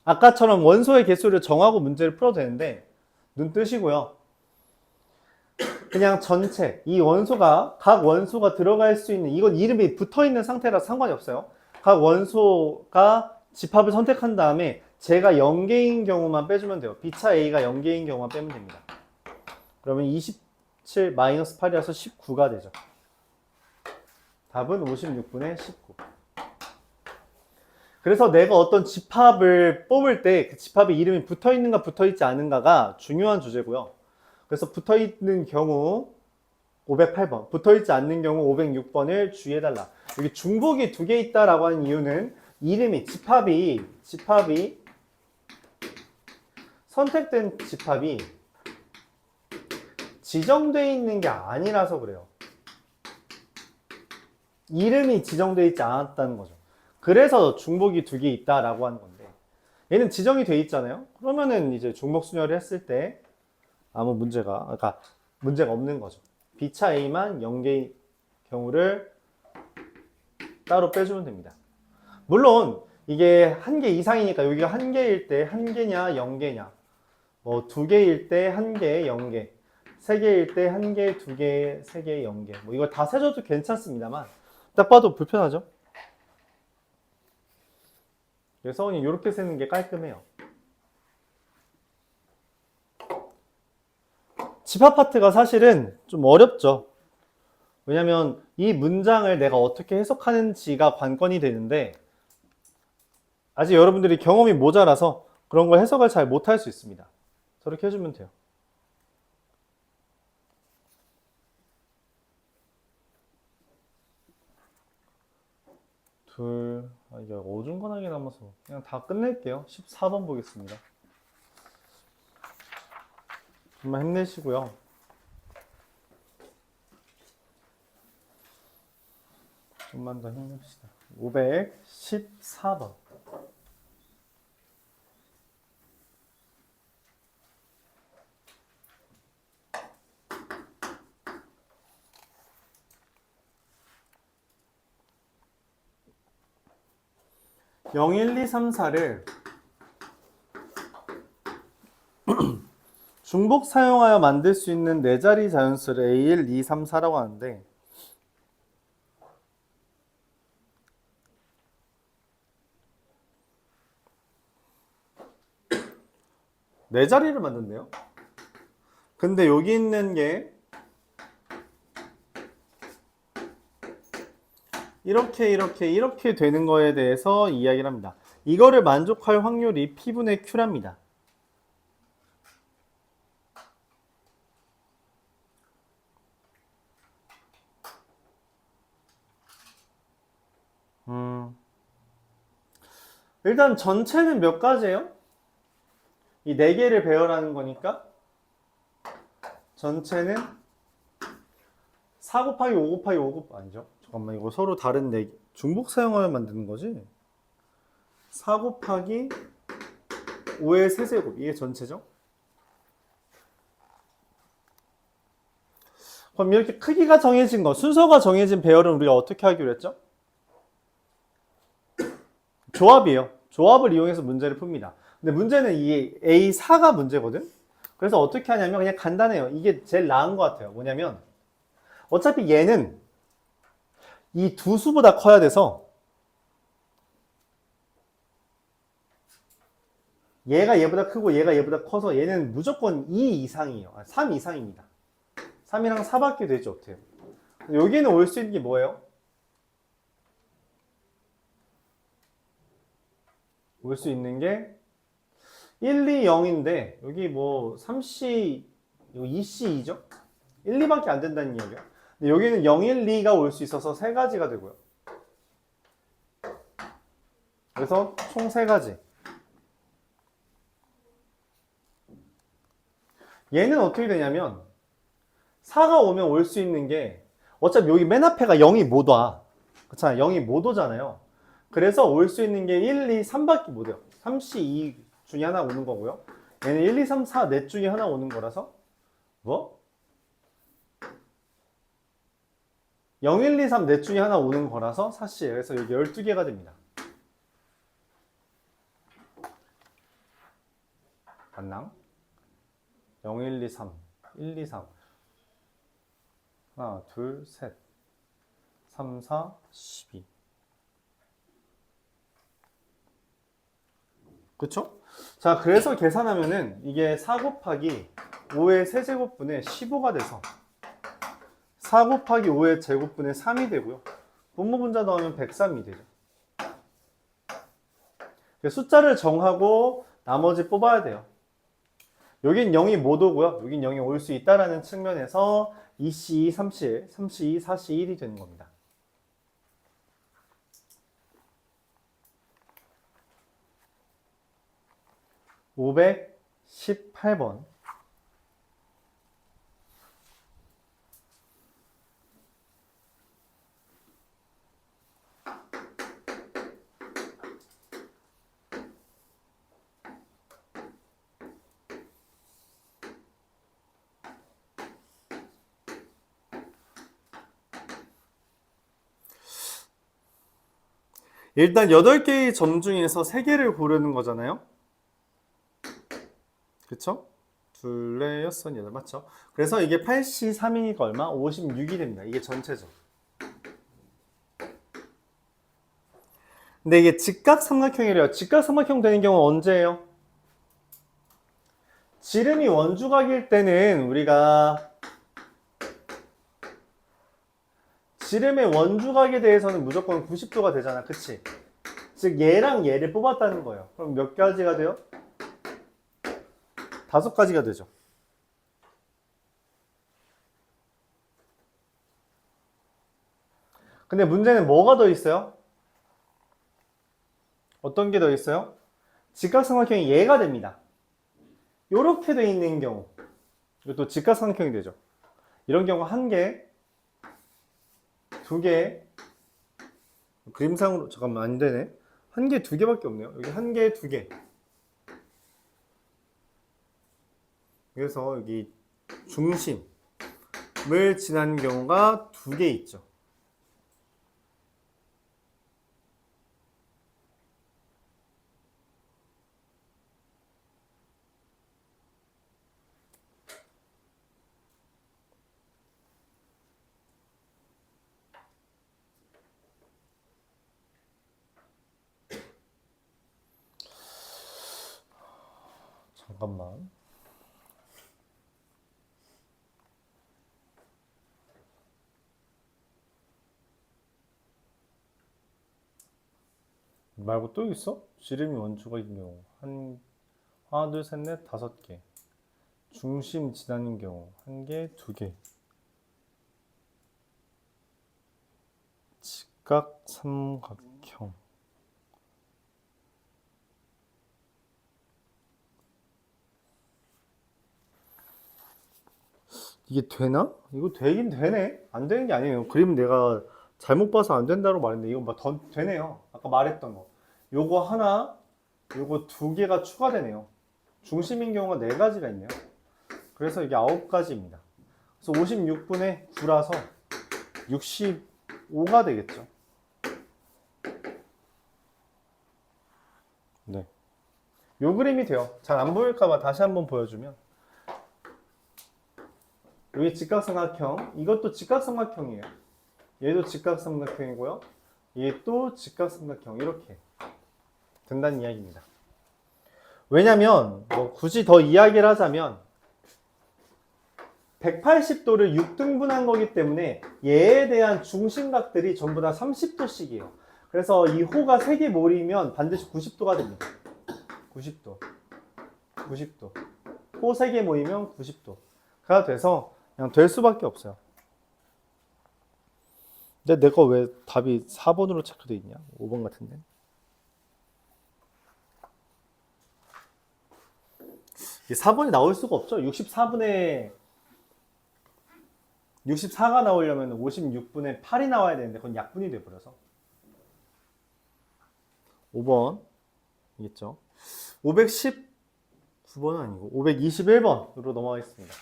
아까처럼 원소의 개수를 정하고 문제를 풀어도 되는데 눈 뜨시고요. 그냥 전체 이 원소가 각 원소가 들어갈 수 있는 이건 이름이 붙어있는 상태라 상관이 없어요. 각 원소가 집합을 선택한 다음에 제가 0개인 경우만 빼주면 돼요. B차 A가 0개인 경우만 빼면 됩니다. 그러면 27 마이너스 8이라서 19가 되죠. 답은 56분의 19. 그래서 내가 어떤 집합을 뽑을 때 그 집합의 이름이 붙어있는가 붙어있지 않은가가 중요한 주제고요. 그래서 붙어있는 경우 508번, 붙어있지 않는 경우 506번을 주의해달라. 여기 중복이 두 개 있다라고 하는 이유는 이름이 집합이 선택된 집합이 지정되어 있는 게 아니라서 그래요. 이름이 지정되어 있지 않았다는 거죠. 그래서 중복이 두 개 있다라고 하는 건데, 얘는 지정이 돼 있잖아요. 그러면은 이제 중복 순열을 했을 때 아무 그러니까 문제가 없는 거죠. B차 A만 0개의 경우를 따로 빼주면 됩니다. 물론 이게 한 개 이상이니까 여기가 한 개일 때 한 개냐 0개냐, 뭐 두 개일 때 한 개, 0개, 세 개일 때 한 개, 두 개, 세 개, 0개, 뭐 이거 다 세줘도 괜찮습니다만 딱 봐도 불편하죠. 그래서 그냥 이렇게 세는 게 깔끔해요. 집합 파트가 사실은 좀 어렵죠. 왜냐면 이 문장을 내가 어떻게 해석하는지가 관건이 되는데 아직 여러분들이 경험이 모자라서 그런 걸 해석을 잘 못할 수 있습니다. 저렇게 해주면 돼요. 이게 어중간하게 남아서 그냥 다 끝낼게요. 14번 보겠습니다. 정말 힘내시고요. 좀만 더 힘냅시다. 514번. (0, 1, 2, 3, 4를) 중복 사용하여 만들 수 있는 네 자리 자연수를 A1, 2, 3, 4라고 하는데 네 자리를 만든대요. 근데 여기 있는 게 이렇게 되는 거에 대해서 이야기를 합니다. 이거를 만족할 확률이 P분의 Q랍니다. 일단 전체는 몇 가지예요? 이 네 개를 배열하는 거니까 전체는 4 곱하기 5 곱하기 5 곱하기 아니죠? 잠깐만, 이거 서로 다른 네 개. 중복 사용하여 만드는 거지? 4 곱하기 5의 세제곱, 이게 전체죠? 그럼 이렇게 크기가 정해진 거, 순서가 정해진 배열은 우리가 어떻게 하기로 했죠? 조합이에요. 조합을 이용해서 문제를 풉니다. 근데 문제는 이 A4가 문제거든? 그래서 어떻게 하냐면 그냥 간단해요. 이게 제일 나은 것 같아요. 뭐냐면 어차피 얘는 이 두 수보다 커야 돼서 얘가 얘보다 크고 얘가 얘보다 커서 얘는 무조건 2 이상이에요. 3 이상입니다. 3이랑 4밖에 되지 못해요. 여기는 올 수 있는 게 뭐예요? 올 수 있는 게 1, 2, 0인데 여기 뭐 3C, 2C, 2죠? 1, 2밖에 안 된다는 이야기야. 근데 여기는 0, 1, 2가 올 수 있어서 세 가지가 되고요. 그래서 총 세 가지. 얘는 어떻게 되냐면 4가 오면 올 수 있는 게 어차피 여기 맨 앞에가 0이 못 와. 그렇잖아요. 0이 못 오잖아요. 그래서 올 수 있는 게 1, 2, 3밖에 못 와요. 3C, 2 중에 하나 오는 거고요. 얘는 1, 2, 3, 4 넷 중에 하나 오는 거라서 뭐? 0, 1, 2, 3 넷 중에 하나 오는 거라서 4C. 그래서 여기 12개가 됩니다. 맞나? 0, 1, 2, 3 1, 2, 3 하나, 둘, 셋 3, 4, 12 그쵸? 자, 그래서 계산하면은 이게 4 곱하기 5의 세제곱분의 15가 돼서 4 곱하기 5의 제곱분의 3이 되고요. 분모분자 넣으면 103이 되죠. 숫자를 정하고 나머지 뽑아야 돼요. 여긴 0이 못 오고요. 여긴 0이 올 수 있다라는 측면에서 2C, 3C1, 3C2, 4C1이 되는 겁니다. (518번) 일단 8개의 점 중에서 3개를 고르는 거잖아요. 그쵸? 둘, 넷, 여섯, 여덟, 맞죠? 그래서 이게 83이니까 얼마? 56이 됩니다. 이게 전체죠. 근데 이게 직각삼각형이래요. 직각삼각형 되는 경우는 언제예요? 지름이 원주각일 때는 우리가 지름의 원주각에 대해서는 무조건 90도가 되잖아. 그치? 즉 얘랑 얘를 뽑았다는 거예요. 그럼 몇 가지가 돼요? 5가지가 되죠. 근데 문제는 뭐가 더 있어요? 어떤 게 더 있어요? 직각삼각형이 얘가 됩니다. 이렇게 돼 있는 경우 이것도 직각삼각형이 되죠. 이런 경우 1개, 2개, 그림상으로 잠깐만 안 되네. 1개, 2개밖에 없네요. 여기 1개, 2개. 그래서 여기 중심을 지난 경우가 2개 있죠. 잠깐만. 말고 또 있어? 지름이 원주각인 경우 하나, 둘, 셋, 넷, 5개. 중심 지나는 경우 1개, 2개. 직각삼각형. 이게 되나? 이거 되긴 되네. 안 되는 게 아니에요. 그림 내가 잘못 봐서 안 된다고 말했는데 이거 뭐 더 되네요. 아까 말했던 거. 요거 하나, 요거 2개가 추가되네요. 중심인 경우가 4가지가 있네요. 그래서 이게 9가지입니다. 그래서 56분의 9라서 65가 되겠죠. 네. 요 그림이 돼요. 잘 안 보일까봐 다시 한번 보여주면 여기 직각삼각형, 이것도 직각삼각형이에요. 얘도 직각삼각형이고요. 얘 또 직각삼각형 이렇게 된다는 이야기입니다. 왜냐면 뭐 굳이 더 이야기를 하자면 180도를 6등분한 거기 때문에 얘에 대한 중심각들이 전부 다 30도씩이에요. 그래서 이 호가 3개 모이면 반드시 90도가 됩니다. 90도, 90도. 호 3개 모이면 90도가 돼서 그냥 될 수밖에 없어요. 근데 내가 왜 답이 4번으로 체크되어 있냐? 5번 같은데. 이게 4번이 나올 수가 없죠. 64가 나오려면 56분의 8이 나와야 되는데 그건 약분이 돼버려서 5번이겠죠. 519번은 아니고 521번으로 넘어가겠습니다.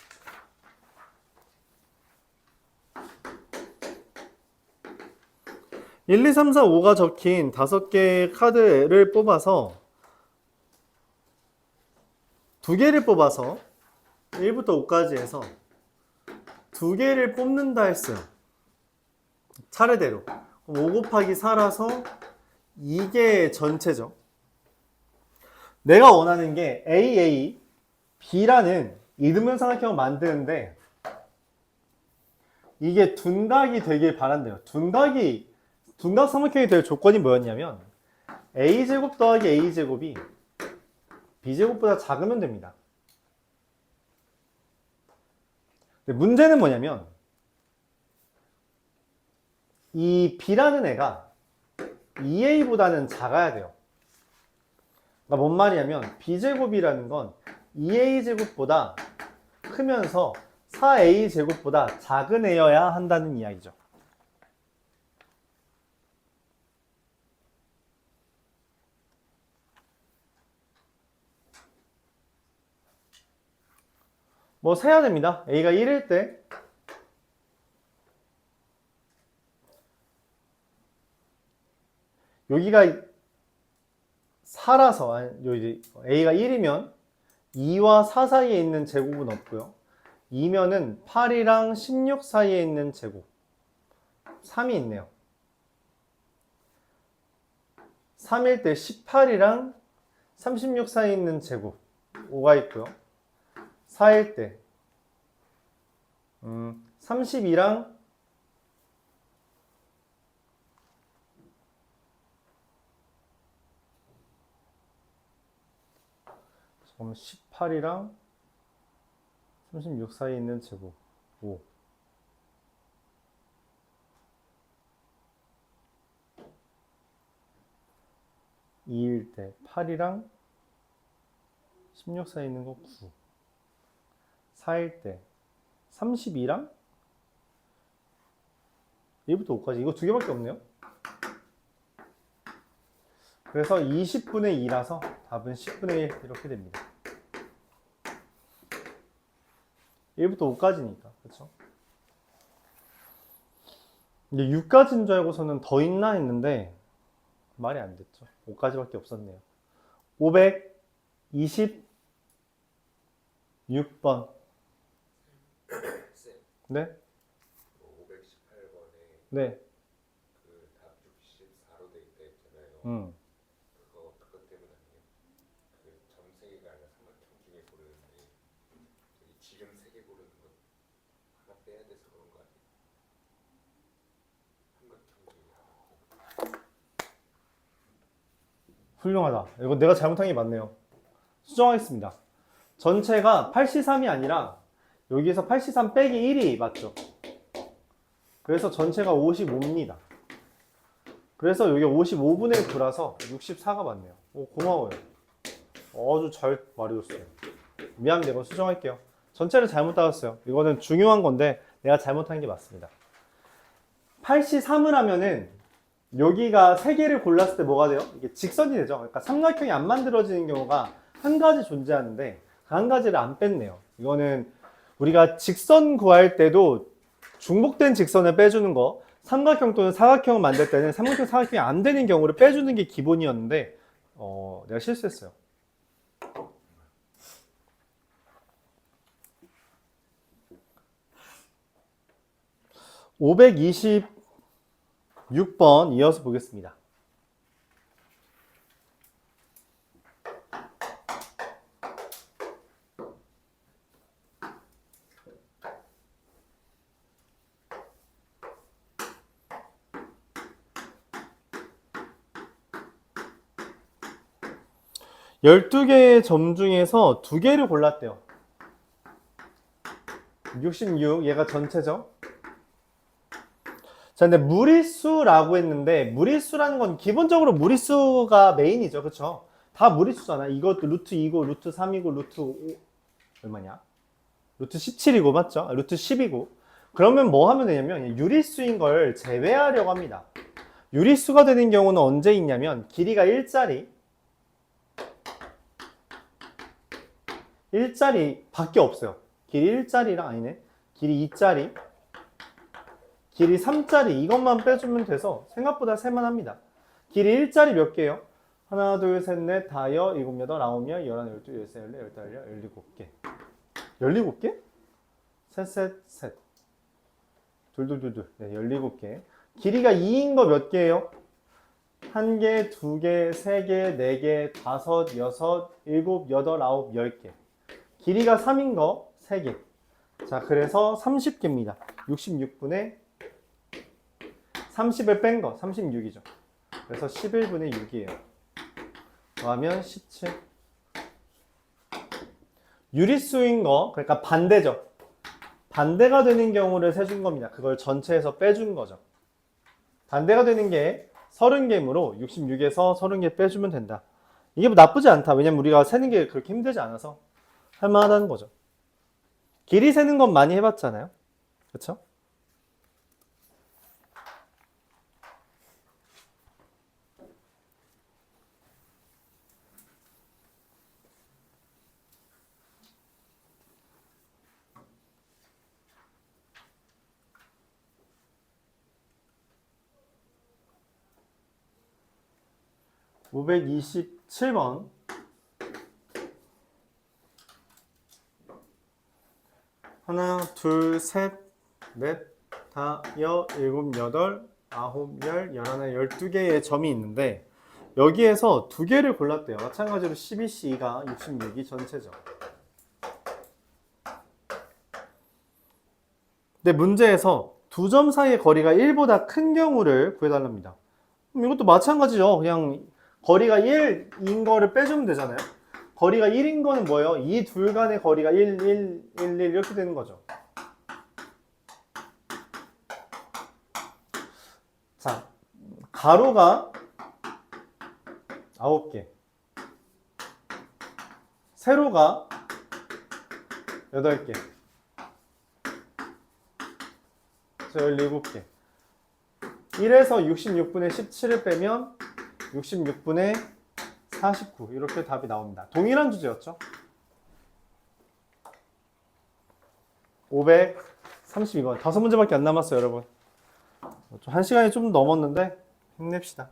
(1, 2, 3, 4, 5가 적힌 5개의 카드를 뽑아서 2개를 뽑아서 1부터 5까지 해서 2개를 뽑는다 했어요. 차례대로. 그럼 5 곱하기 4라서 이게 전체죠. 내가 원하는 게 AA, B라는 이등변 삼각형을 만드는데 이게 둔각이 되길 바란대요. 둔각 삼각형이 될 조건이 뭐였냐면 A제곱 더하기 A제곱이 B제곱보다 작으면 됩니다. 근데 문제는 뭐냐면 이 B라는 애가 2A보다는 작아야 돼요. 그러니까 뭔 말이냐면 B제곱이라는 건 2A제곱보다 크면서 4A제곱보다 작은 애여야 한다는 이야기죠. 뭐 세야 됩니다. A가 1일 때 여기가 4라서 여기 A가 1이면 2와 4 사이에 있는 제곱은 없고요. 2면은 8이랑 16 사이에 있는 제곱 3이 있네요. 3일 때 18이랑 36 사이에 있는 제곱 5가 있고요. 4일 때 32랑 18이랑 36 사이에 있는 제곱 5. (2일) 때 8이랑 16 사이에 있는 거 9. 4일 때 32랑 1부터 5까지 이거 두 개밖에 없네요. 그래서 20분의 2라서 답은 10분의 1 이렇게 됩니다. 1부터 5까지니까 그렇죠? 이제 6까지인 줄 알고서는 더 있나 했는데 말이 안 됐죠. 5까지밖에 없었네요. 526번. 네? 518번에 네. 그 답 64로 돼 있다 했잖아요. 그것 때문 아니에요? 그 점 3개가 아니라 삼각형 중에 고르는데 저기 지름 3개 고르는 거 하나 빼야 돼서 그런 거 아니에요? 삼각형 중에 하나. 훌륭하다. 이거 내가 잘못한 게 맞네요. 수정하겠습니다. 전체가 8C3이 아니라 여기에서 8C3 빼기 1이 맞죠? 그래서 전체가 55입니다. 그래서 여기 55분의 9라서 64가 맞네요. 오, 고마워요. 아주 잘 말해줬어요. 미안합니다. 이거 수정할게요. 전체를 잘못 따졌어요. 이거는 중요한 건데 내가 잘못한 게 맞습니다. 8C3을 하면은 여기가 3개를 골랐을 때 뭐가 돼요? 이게 직선이 되죠. 그러니까 삼각형이 안 만들어지는 경우가 한 가지 존재하는데 그 한 가지를 안 뺐네요. 이거는 우리가 직선 구할 때도 중복된 직선을 빼주는 거, 삼각형 또는 사각형을 만들 때는 삼각형, 사각형이 안 되는 경우를 빼주는 게 기본이었는데 내가 실수했어요. (526번) 이어서 보겠습니다. (12개의) 점 중에서 2개를 골랐대요. 66, 얘가 전체죠. 자, 근데 무리수라고 했는데 무리수라는 건 기본적으로 무리수가 메인이죠. 그쵸? 다 무리수잖아. 이것도 루트 2고 루트 3이고 루트 5 얼마냐? 루트 17이고 맞죠? 루트 10이고. 그러면 뭐 하면 되냐면 유리수인 걸 제외하려고 합니다. 유리수가 되는 경우는 언제 있냐면 길이가 1짜리 밖에 없어요. 길이 1짜리랑 아니네. 길이 2짜리, 길이 3짜리 이것만 빼주면 돼서 생각보다 살만합니다. 길이 1짜리 몇 개예요? 하나, 둘, 셋, 넷, 다여, 일곱, 여덟, 아홉, 열, 열하나, 열둘, 열세, 열네, 열다섯, 열일곱 개. 17개? 셋. 둘. 네, 17개. 길이가 2인 거 몇 개예요? 1개, 2개, 3개, 4개, 5, 6, 7, 8, 9, 10개. 길이가 3인 거 3개. 자, 그래서 30개입니다. 66분의 30을 뺀 거 36이죠. 그래서 11분의 6이에요. 더하면 17. 유리수인 거, 그러니까 반대죠. 반대가 되는 경우를 세준 겁니다. 그걸 전체에서 빼준 거죠. 반대가 되는 게 30개이므로 66에서 30개 빼주면 된다. 이게 뭐 나쁘지 않다. 왜냐면 우리가 세는 게 그렇게 힘들지 않아서 할만하다는 거죠. 길이 세는 건 많이 해봤잖아요. 그렇죠? 527번. 하나, 둘, 셋, 넷, 다, 여, 일곱, 여덟, 아홉, 열, 열하나, 12개의 점이 있는데 여기에서 두 개를 골랐대요. 마찬가지로 12C가 66이 전체죠. 근데 문제에서 두 점 사이의 거리가 1보다 큰 경우를 구해달랍니다. 그럼 이것도 마찬가지죠. 그냥 거리가 1인 거를 빼주면 되잖아요. 거리가 1인 거는 뭐예요? 이 둘 간의 거리가 1, 1, 1, 1 이렇게 되는 거죠. 자, 가로가 9개, 세로가 8개, 17개. 1에서 66분의 17을 빼면 66분의 49 이렇게 답이 나옵니다. 동일한 주제였죠. 532번. 5문제밖에 안 남았어요, 여러분. 1시간이 좀 넘었는데 힘냅시다.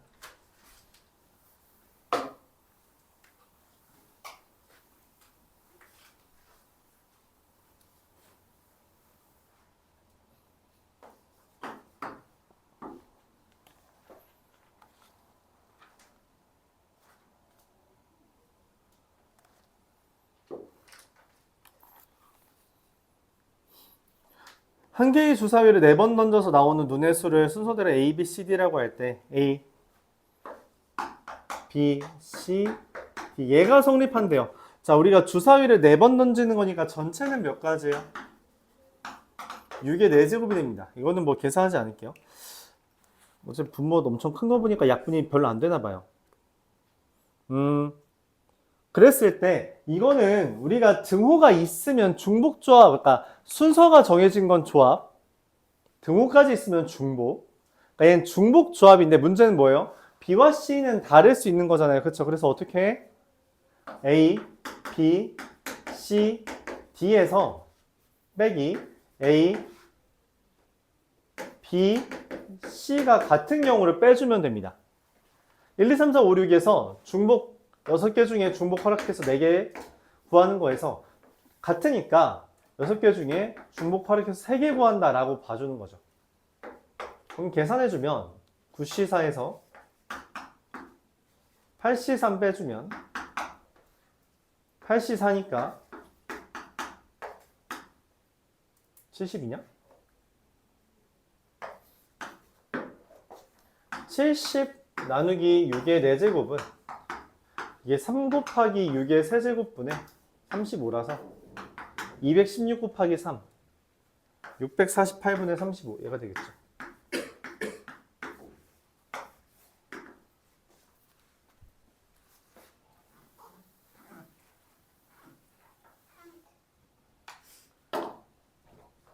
한 개의 주사위를 4번 던져서 나오는 눈의 수를 순서대로 A, B, C, D라고 할 때 A, B, C, D 얘가 성립한대요. 자, 우리가 주사위를 4번 던지는 거니까 전체는 몇 가지예요? 6의 4제곱이 됩니다. 이거는 뭐 계산하지 않을게요. 어차피 분모 엄청 큰 거 보니까 약분이 별로 안 되나 봐요. 그랬을 때 이거는 우리가 등호가 있으면 중복조합, 그러니까 순서가 정해진 건 조합, 등호까지 있으면 중복. 그러니까 얘는 중복조합인데 문제는 뭐예요? B와 C는 다를 수 있는 거잖아요. 그렇죠? 그래서 어떻게 해? A, B, C, D에서 빼기 A, B, C가 같은 경우를 빼주면 됩니다. 1, 2, 3, 4, 5, 6에서 중복 6개 중에 중복 허락해서 4개 구하는 거에서 같으니까 6개 중에 중복 허락해서 3개 구한다 라고 봐주는 거죠. 그럼 계산해주면 9C4에서 8C3 빼주면 8C4니까 70이냐? 70 나누기 6의 4제곱은 이게 3 곱하기 6의 세제곱분의 35라서 216 곱하기 3 648분의 35 얘가 되겠죠.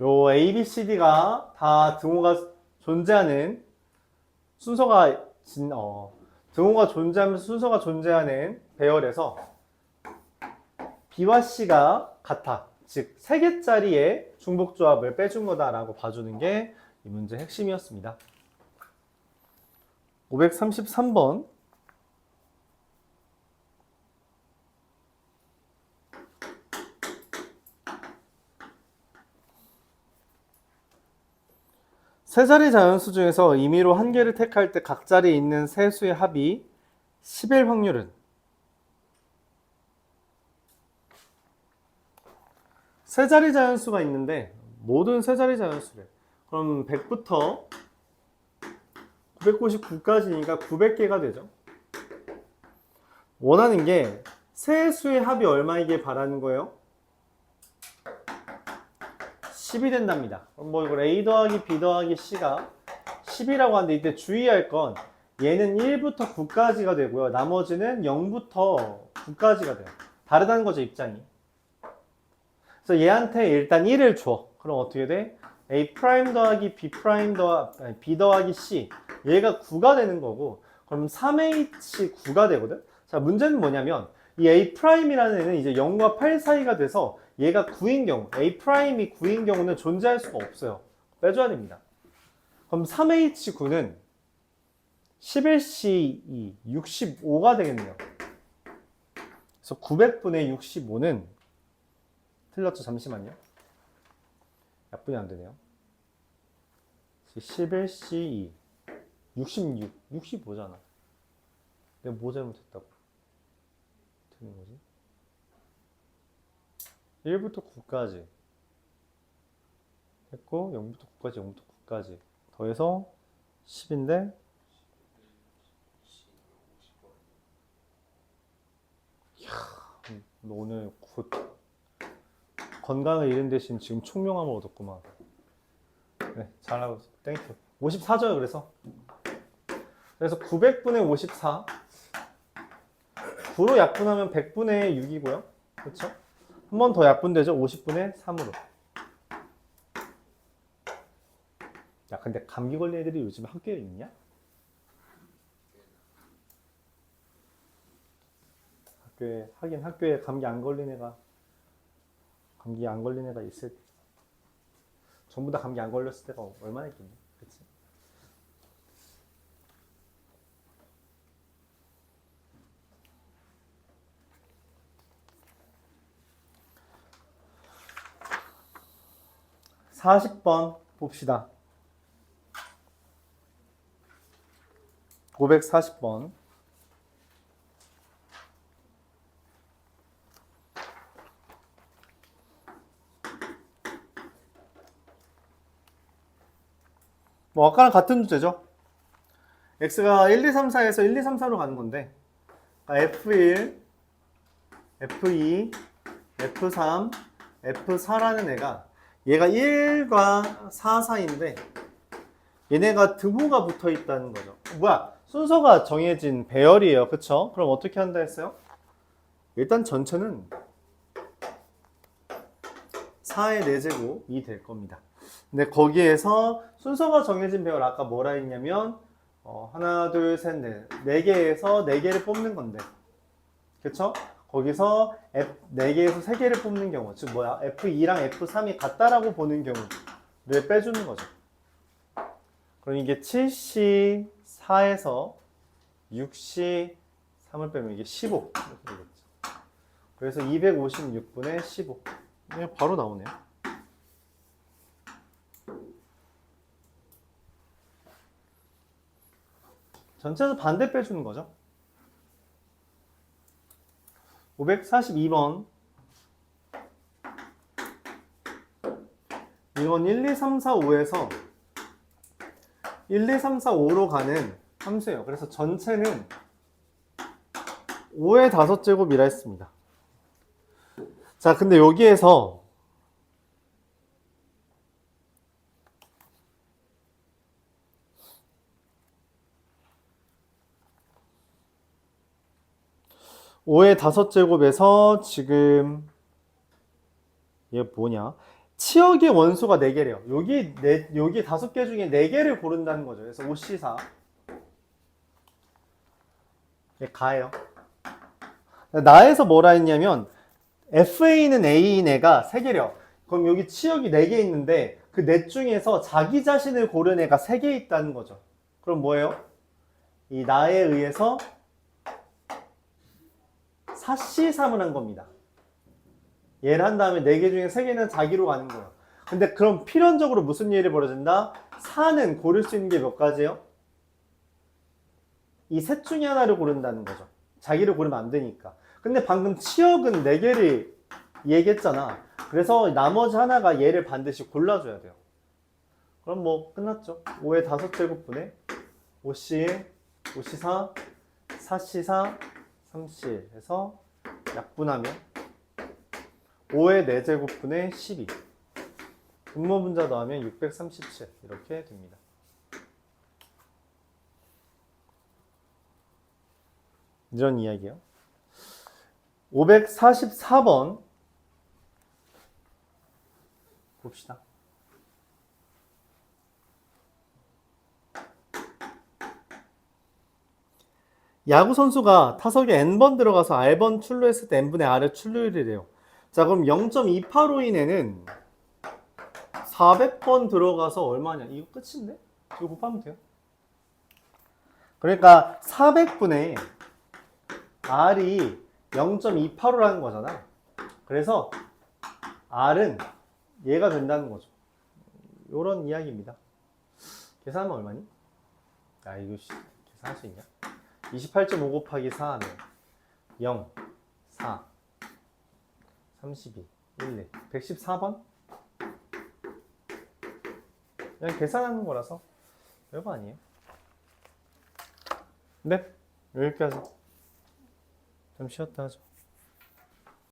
요 A, B, C, D가 다 등호가 존재하는 등호가 존재하면서 순서가 존재하는 배열에서 B와 C가 같아. 즉, 3개짜리의 중복조합을 빼준 거다라고 봐주는 게 이 문제의 핵심이었습니다. 533번. 세 자리 자연수 중에서 임의로 한 개를 택할 때 각 자리에 있는 세 수의 합이 10일 확률은? 세 자리 자연수가 있는데 모든 세 자리 자연수를 그럼 100부터 999까지니까 900개가 되죠. 원하는 게 세 수의 합이 얼마이길 바라는 거예요? 10이 된답니다. 그럼 뭐 이걸 A 더하기 B 더하기 C가 10이라고 하는데 이때 주의할 건 얘는 1부터 9까지가 되고요. 나머지는 0부터 9까지가 돼요. 다르다는 거죠, 입장이. 그래서 얘한테 일단 1을 줘. 그럼 어떻게 돼? A 프라임 더하기 B 프라임 B 더하기 C 얘가 9가 되는 거고 그럼 3H 9가 되거든? 자, 문제는 뭐냐면 이 A 프라임이라는 애는 이제 0과 8 사이가 돼서 얘가 9인 경우, A 프라임이 9인 경우는 존재할 수가 없어요. 빼줘야 됩니다. 그럼 3H9는 11C2 65가 되겠네요. 그래서 900분의 65는 틀렸죠. 잠시만요. 약분이 안 되네요. 11C2 66 65잖아. 내가 뭐 잘못했다고 되는 거지? 1부터 9까지 했고 0부터 9까지 0부터 9까지 더해서 10인데 너 오늘 곧 건강을 잃은 대신 지금 총명함을 얻었구만. 네, 잘하고 있어. 땡큐. 54죠, 그래서 900분의 54 9로 약분하면 100분의 6이고요. 그렇죠? 한 번 더 약분되죠? 50분의 3으로. 야, 근데 감기 걸린 애들이 요즘 학교에 있냐? 학교에 감기 안 걸린 애가 있을 때 전부 다 감기 안 걸렸을 때가 얼마나 있겠니? 그치? (40번) 봅시다. 540번. 뭐 아까랑 같은 주제죠. x가 1, 2, 3, 4에서 1, 2, 3, 4로 가는 건데 f1, f2, f3, f4라는 애가 얘가 1과 4 사이인데 얘네가 등호가 붙어 있다는 거죠. 뭐야? 순서가 정해진 배열이에요. 그쵸? 그럼 어떻게 한다 했어요? 일단 전체는 4의 4제곱이 될 겁니다. 근데 거기에서 순서가 정해진 배열 아까 뭐라 했냐면 하나, 둘, 셋, 넷 4개에서 4개를 뽑는 건데 그쵸? 거기서 4개에서 3개를 뽑는 경우 즉 뭐야? F2랑 F3이 같다라고 보는 경우를 빼주는 거죠. 그럼 이게 7C4에서 6C3을 빼면 이게 15 이렇게 되겠죠. 그래서 256분의 15 그냥 바로 나오네요. 전체에서 반대 빼주는 거죠. 542번. 이건 1, 2, 3, 4, 5에서 1, 2, 3, 4, 5로 가는 함수예요. 그래서 전체는 5의 5제곱이라 했습니다. 자, 근데 여기에서 (5의 5제곱에서) 지금 얘 뭐냐? 치역의 원수가 4개래요. 여기 5개 중에 4개를 고른다는 거죠. 그래서 5C4 얘 가예요. 나에서 뭐라 했냐면 FA는 A인 애가 3개래요. 그럼 여기 치역이 4개 있는데 그 넷 중에서 자기 자신을 고른 애가 3개 있다는 거죠. 그럼 뭐예요? 이 나에 의해서 4C3을 한 겁니다. 얘를 한 다음에 4개 중에 3개는 자기로 가는 거예요. 근데 그럼 필연적으로 무슨 일이 벌어진다? 4는 고를 수 있는 게 몇 가지예요? 이 셋 중에 하나를 고른다는 거죠. 자기를 고르면 안 되니까. 근데 방금 치역은 4개를 얘기했잖아. 그래서 나머지 하나가 얘를 반드시 골라줘야 돼요. 그럼 뭐 끝났죠. 5의 5제곱분의 5C1, 5C4, 4C4, 3C1 해서 약분하면 5의 4제곱분의 12 분모분자 더하면 637 이렇게 됩니다. 이런 이야기요. 544번 봅시다. 야구 선수가 타석에 n번 들어가서 r번 출루했을 때 n분의 r의 출루율이래요. 자, 그럼 0.285인에는 400번 들어가서 얼마냐? 이거 끝인데? 이거 곱하면 돼요. 그러니까 400분의 R이 0.285라는 거잖아. 그래서 R은 얘가 된다는 거죠. 요런 이야기입니다. 계산하면 얼마니? 야, 이거 계산할 수 있냐? 28.5 곱하기 4 하면 0, 4, 32, 1, 2, 114번? 그냥 계산하는 거라서 별거 아니에요. 네, 여기까지. 좀 쉬었다 하죠.